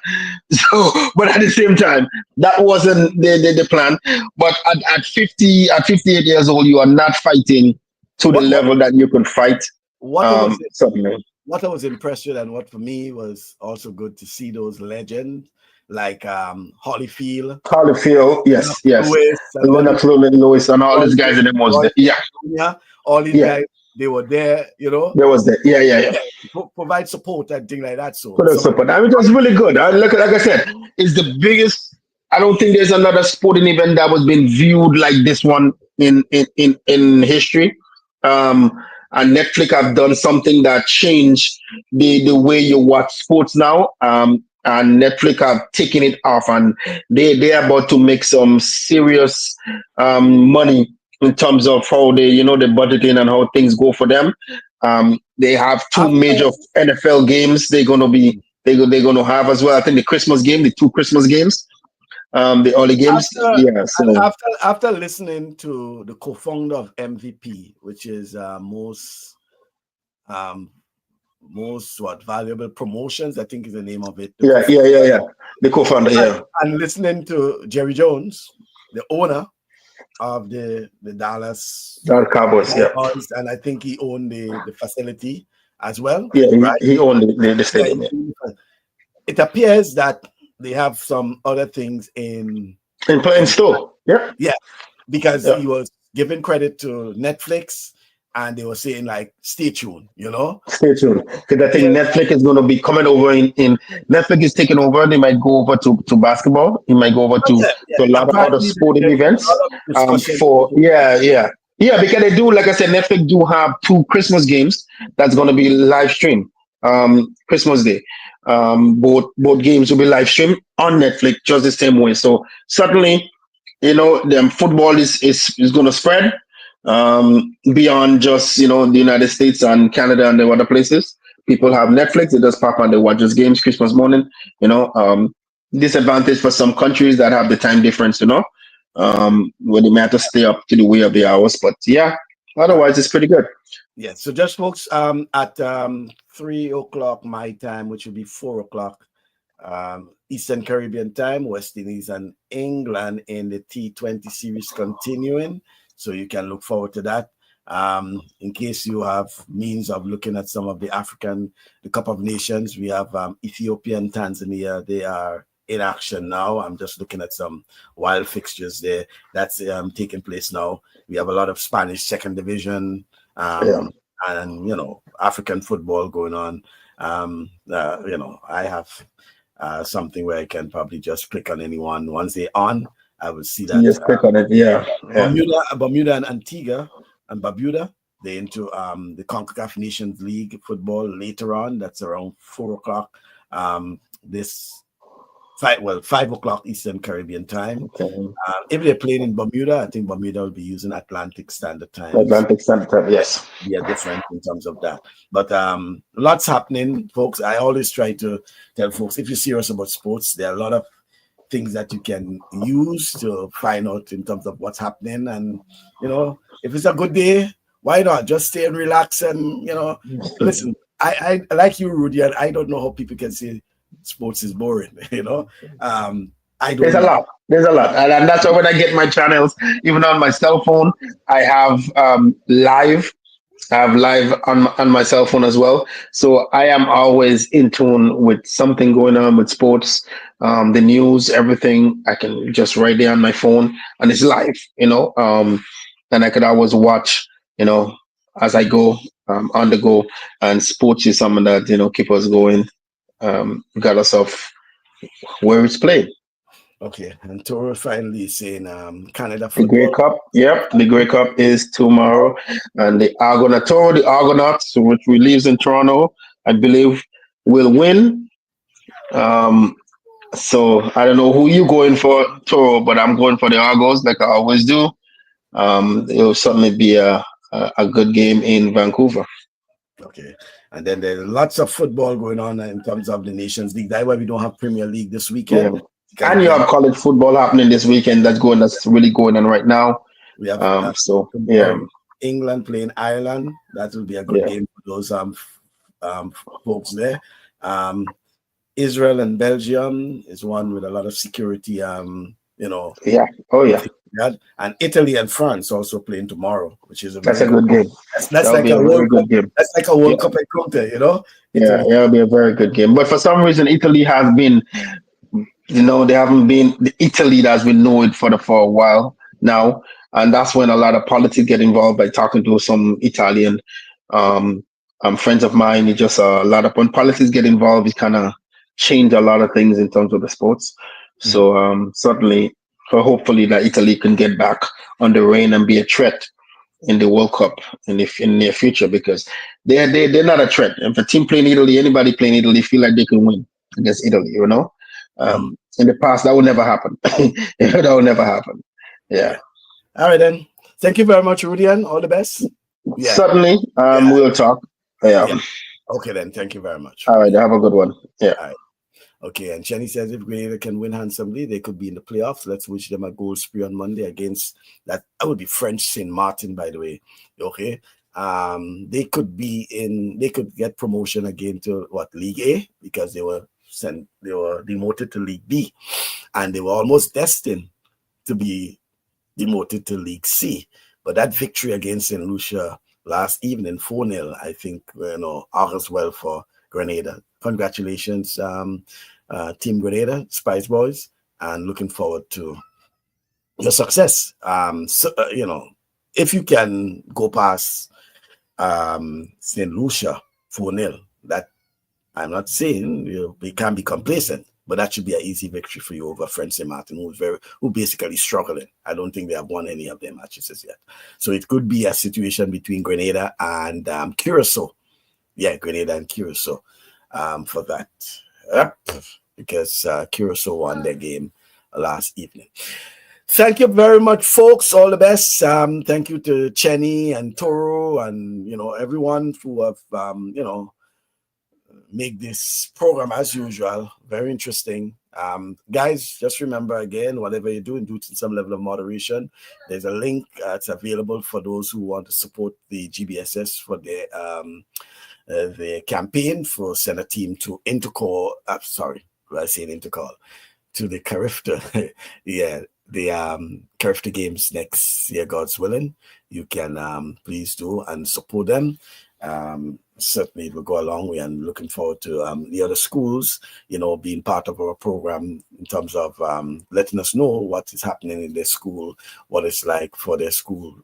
So, but at the same time, that wasn't the plan. But at 58 years old, you are not fighting to the level that you could fight. What I was impressed with, and what for me was also good to see those legends like Holyfield, yes, Lewis, and all these guys in them was there. All these guys, they were there, There was there, yeah. Provide support and things like that. Support. I mean, it was really good. Like I said, it's the biggest. I don't think there's another sporting event that was being viewed like this one in history. And Netflix have done something that changed the way you watch sports now. And Netflix have taken it off, and they're about to make some serious money in terms of how they the budgeting and how things go for them. They have two major NFL games they're gonna have as well. I think the two Christmas games, the early games. After listening to the co-founder of MVP, which is most valuable promotions, I think is the name of it. Yeah. The co-founder, and listening to Jerry Jones, the owner of the Dallas Cowboys, and I think he owned the facility as well. Yeah, right? He owned the stadium. It appears that they have some other things in store. Yeah, because he was giving credit to Netflix. And they were saying, like, stay tuned, Stay tuned. Because I think Netflix is going to be coming over in Netflix is taking over. They might go over to basketball. He might go over to a lot of other sporting events. Because they do, like I said, Netflix do have two Christmas games that's going to be live streamed. Christmas Day. Both games will be live streamed on Netflix just the same way. So certainly, football is going to spread. Beyond just the United States and Canada and the other places. People have Netflix, they just pop on, they watch those games Christmas morning. Disadvantage for some countries that have the time difference, where they may have to stay up to the way of the hours. But otherwise it's pretty good. Yeah, so just folks, at 3 o'clock my time, which will be 4 o'clock Eastern Caribbean time, West Indies and England in the T20 series continuing. So you can look forward to that. In case you have means of looking at some of the Cup of Nations, we have Ethiopia and Tanzania. They are in action now. I'm just looking at some wild fixtures there. That's taking place now. We have a lot of Spanish second division and, African football going on. I have something where I can probably just click on anyone. Once they're on, I will see that. Just click on it, Bermuda and Antigua and Barbuda, they're into the CONCACAF Nations League football later on. That's around 4 o'clock. 5 o'clock Eastern Caribbean time. Okay. If they're playing in Bermuda, I think Bermuda will be using Atlantic Standard Time. Yes. Yeah, different in terms of that. But lots happening, folks. I always try to tell folks, if you're serious about sports, there are a lot of things that you can use to find out in terms of what's happening. And, if it's a good day, Why not? Just stay and relax and, listen, I like you, Rudy, and I don't know how people can say sports is boring, I There's a don't. lot. There's a lot, and that's why when I get my channels, even on my cell phone, I have live. I have live on my cell phone as well. So I am always in tune with something going on with sports, the news, everything. I can just write there on my phone, and it's live. And I could always watch. You know, as I go on the go, and sports is something that keep us going, regardless of where it's played. Okay, and Toro finally saying Canada The Grey football. Cup, yep, the Grey Cup is tomorrow, and the Argonauts, which we lives in Toronto, I believe, will win. Um, so I don't know who you going for, Toro, but I'm going for the Argos, like I always do. It will certainly be a good game in Vancouver. Okay, and then there's lots of football going on in terms of the Nations League. That's why we don't have Premier League this Yeah, weekend because and we you have have college football happening this weekend. That's really going on right now. we have So yeah, tomorrow England playing Ireland. That will be a good yeah, game for those folks there. Um, Israel and Belgium is one with a lot of security. yeah, oh yeah, And Italy and France also playing tomorrow, which is a that's very a good. good game. That's That'll like be a a very World Cup. good game. That's like a Yeah. World Cup encounter. Yeah, Italy. it'll be a very good game. But for some reason, Italy has been, they haven't been the Italy that's been known for a while now, and that's when a lot of politics get involved. By talking to some Italian um, friends of mine, it just a lot of when politics get involved, it kind of change a lot of things in terms of the sports. Mhm. So certainly, so hopefully that Italy can get back on the reign and be a threat in the World Cup in near future, because they're not a threat. If a team playing Italy, anybody playing Italy feel like they can win against Italy. Mhm. In the past, that would never happen. That would never happen. Yeah, Yeah. All right then. Thank you very much, Rudian. All the best. Yeah. certainly. Yeah. We'll talk. Yeah. Yeah. Okay then. Thank you very much, All right. Rudian. Have a good one. Yeah. All right. Okay, and Chenny says if Grenada can win handsomely, they could be in the playoffs. Let's wish them a goal spree on Monday against that would be French Saint Martin, by the way. Okay. They could get promotion again to League A, because they were demoted to League B, and they were almost destined to be demoted to League C. But that victory against St. Lucia last evening, 4-0, I think, augurs well for Grenada. Congratulations, Team Grenada, Spice Boys, and looking forward to your success. If you can go past St. Lucia 4-0, that I'm not saying we can't be complacent, but that should be an easy victory for you over French Saint Martin, who basically struggling. I don't think they have won any of their matches as yet. So it could be a situation between Grenada and Curacao. Yeah, Grenada and Curacao for that. Yep, because Curacao won their game last evening. Thank you very much, folks. All the best. Thank you to Chenny and Toro and everyone who have make this program as usual very interesting. Guys, just remember again, whatever you do to some level of moderation. There's a link that's available for those who want to support the GBSS for their campaign for send a team to Intercol. Sorry, I say Intercol to the Carifta. Yeah, the Carifta games next year, God's willing. You can please do and support them. Certainly it will go a long way, and looking forward to the other schools, being part of our program in terms of letting us know what is happening in their school, what it's like for their school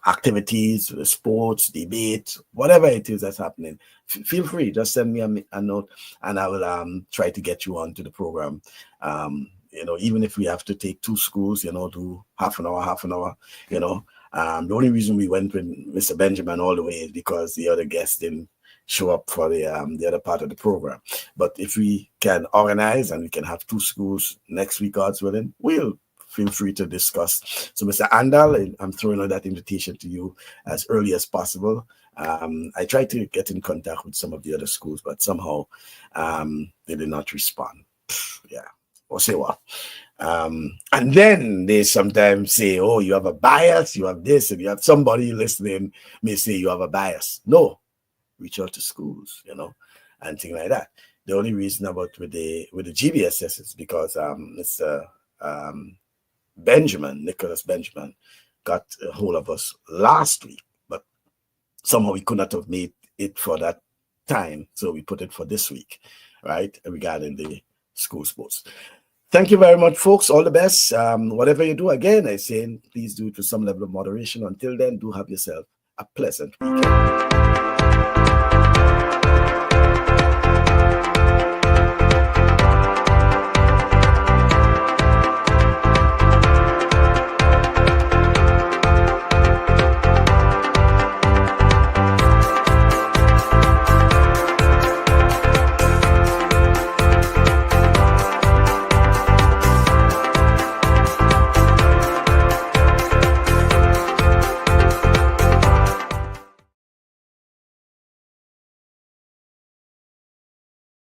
activities, the sports, debate, whatever it is that's happening. Feel free, just send me a note, and I will try to get you onto the program. Even if we have to take two schools, do half an hour, the only reason we went with Mr. Benjamin all the way is because the other guests didn't show up for the other part of the program. But if we can organize and we can have two schools next week, God's willing, we'll feel free to discuss. So, Mr. Andal, I'm throwing out that invitation to you as early as possible. I tried to get in contact with some of the other schools, but somehow they did not respond. Yeah. or say what. And then they sometimes say, oh, you have a bias, you have this, and you have somebody listening may say you have a bias. No, reach out to schools, and things like that. The only reason about with the GBSS is because Mr. Nicholas Benjamin, got a hold of us last week, but somehow we could not have made it for that time, so we put it for this week, right, regarding the school sports. Thank you very much, folks. All the best. Whatever you do, again, I say, please do it with some level of moderation. Until then, do have yourself a pleasant weekend.